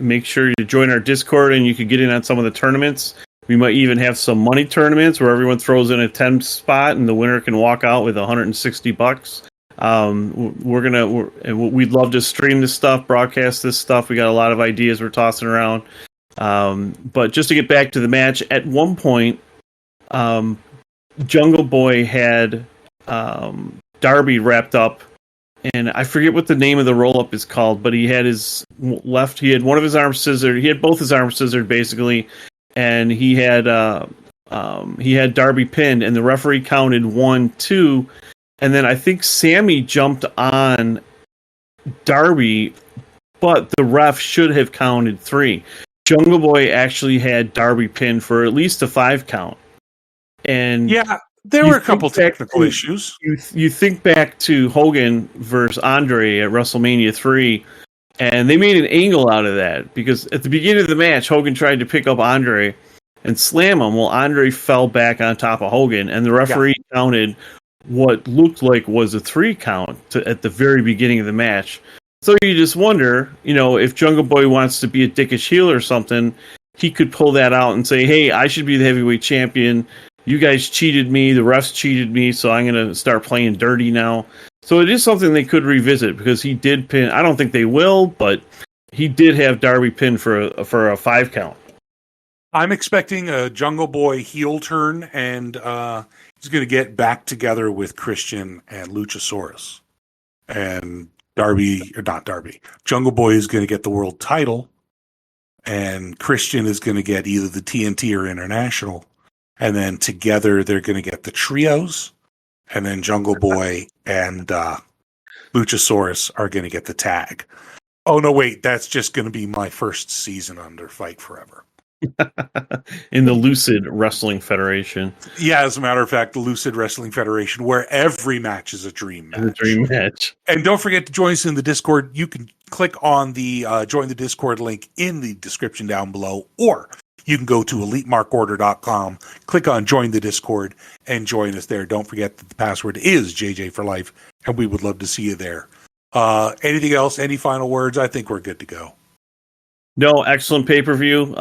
[SPEAKER 4] Make sure you join our Discord and you can get in on some of the tournaments. We might even have some money tournaments where everyone throws in a 10 spot and the winner can walk out with $160. We'd love to stream this stuff, broadcast this stuff. We got a lot of ideas we're tossing around. But just to get back to the match, at one point, Jungle Boy had Darby wrapped up, and I forget what the name of the roll-up is called, but he had he had one of his arms scissored. He had both his arms scissored, basically, and he had Darby pinned, and the referee counted 1, 2, and then I think Sammy jumped on Darby, but the ref should have counted 3. Jungle Boy actually had Darby pinned for at least a 5 count. And
[SPEAKER 3] yeah, there were a couple technical issues.
[SPEAKER 4] You think back to Hogan versus Andre at WrestleMania 3, and they made an angle out of that because at the beginning of the match, Hogan tried to pick up Andre and slam him. Well, Andre fell back on top of Hogan, and the referee counted what looked like was a 3 count at the very beginning of the match. So you just wonder, if Jungle Boy wants to be a dickish heel or something, he could pull that out and say, hey, I should be the heavyweight champion. You guys cheated me. The refs cheated me. So I'm going to start playing dirty now. So it is something they could revisit because he did pin. I don't think they will, but he did have Darby pinned for a 5 count.
[SPEAKER 3] I'm expecting a Jungle Boy heel turn, and he's going to get back together with Christian and Luchasaurus. And Jungle Boy is going to get the world title, and Christian is going to get either the TNT or International, and then together they're going to get the trios, and then Jungle Boy and Luchasaurus are going to get the tag. Oh, no, wait, that's just going to be my first season under Fight Forever.
[SPEAKER 4] In the Lucid Wrestling Federation.
[SPEAKER 3] Yeah, as a matter of fact, the Lucid Wrestling Federation, where every match is a dream match.
[SPEAKER 4] A dream match.
[SPEAKER 3] And don't forget to join us in the Discord. You can click on the join the Discord link in the description down below, or you can go to EliteMarkOrder.com, click on join the Discord, and join us there. Don't forget that the password is JJ for life, and we would love to see you there. Anything else? Any final words? I think we're good to go.
[SPEAKER 4] No, excellent pay-per-view.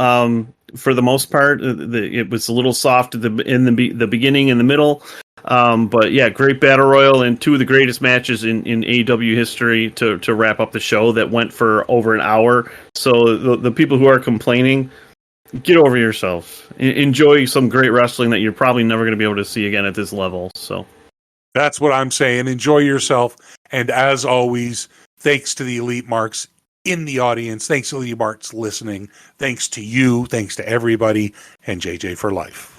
[SPEAKER 4] For the most part, it was a little soft in the beginning and the middle. But yeah, great battle royal and 2 of the greatest matches in AEW history to wrap up the show that went for over an hour. So the people who are complaining, get over yourself. Enjoy some great wrestling that you're probably never going to be able to see again at this level. So
[SPEAKER 3] that's what I'm saying. Enjoy yourself. And as always, thanks to the Elite Marks in the audience. Thanks to Elite Marks listening. Thanks to you. Thanks to everybody. And JJ for life.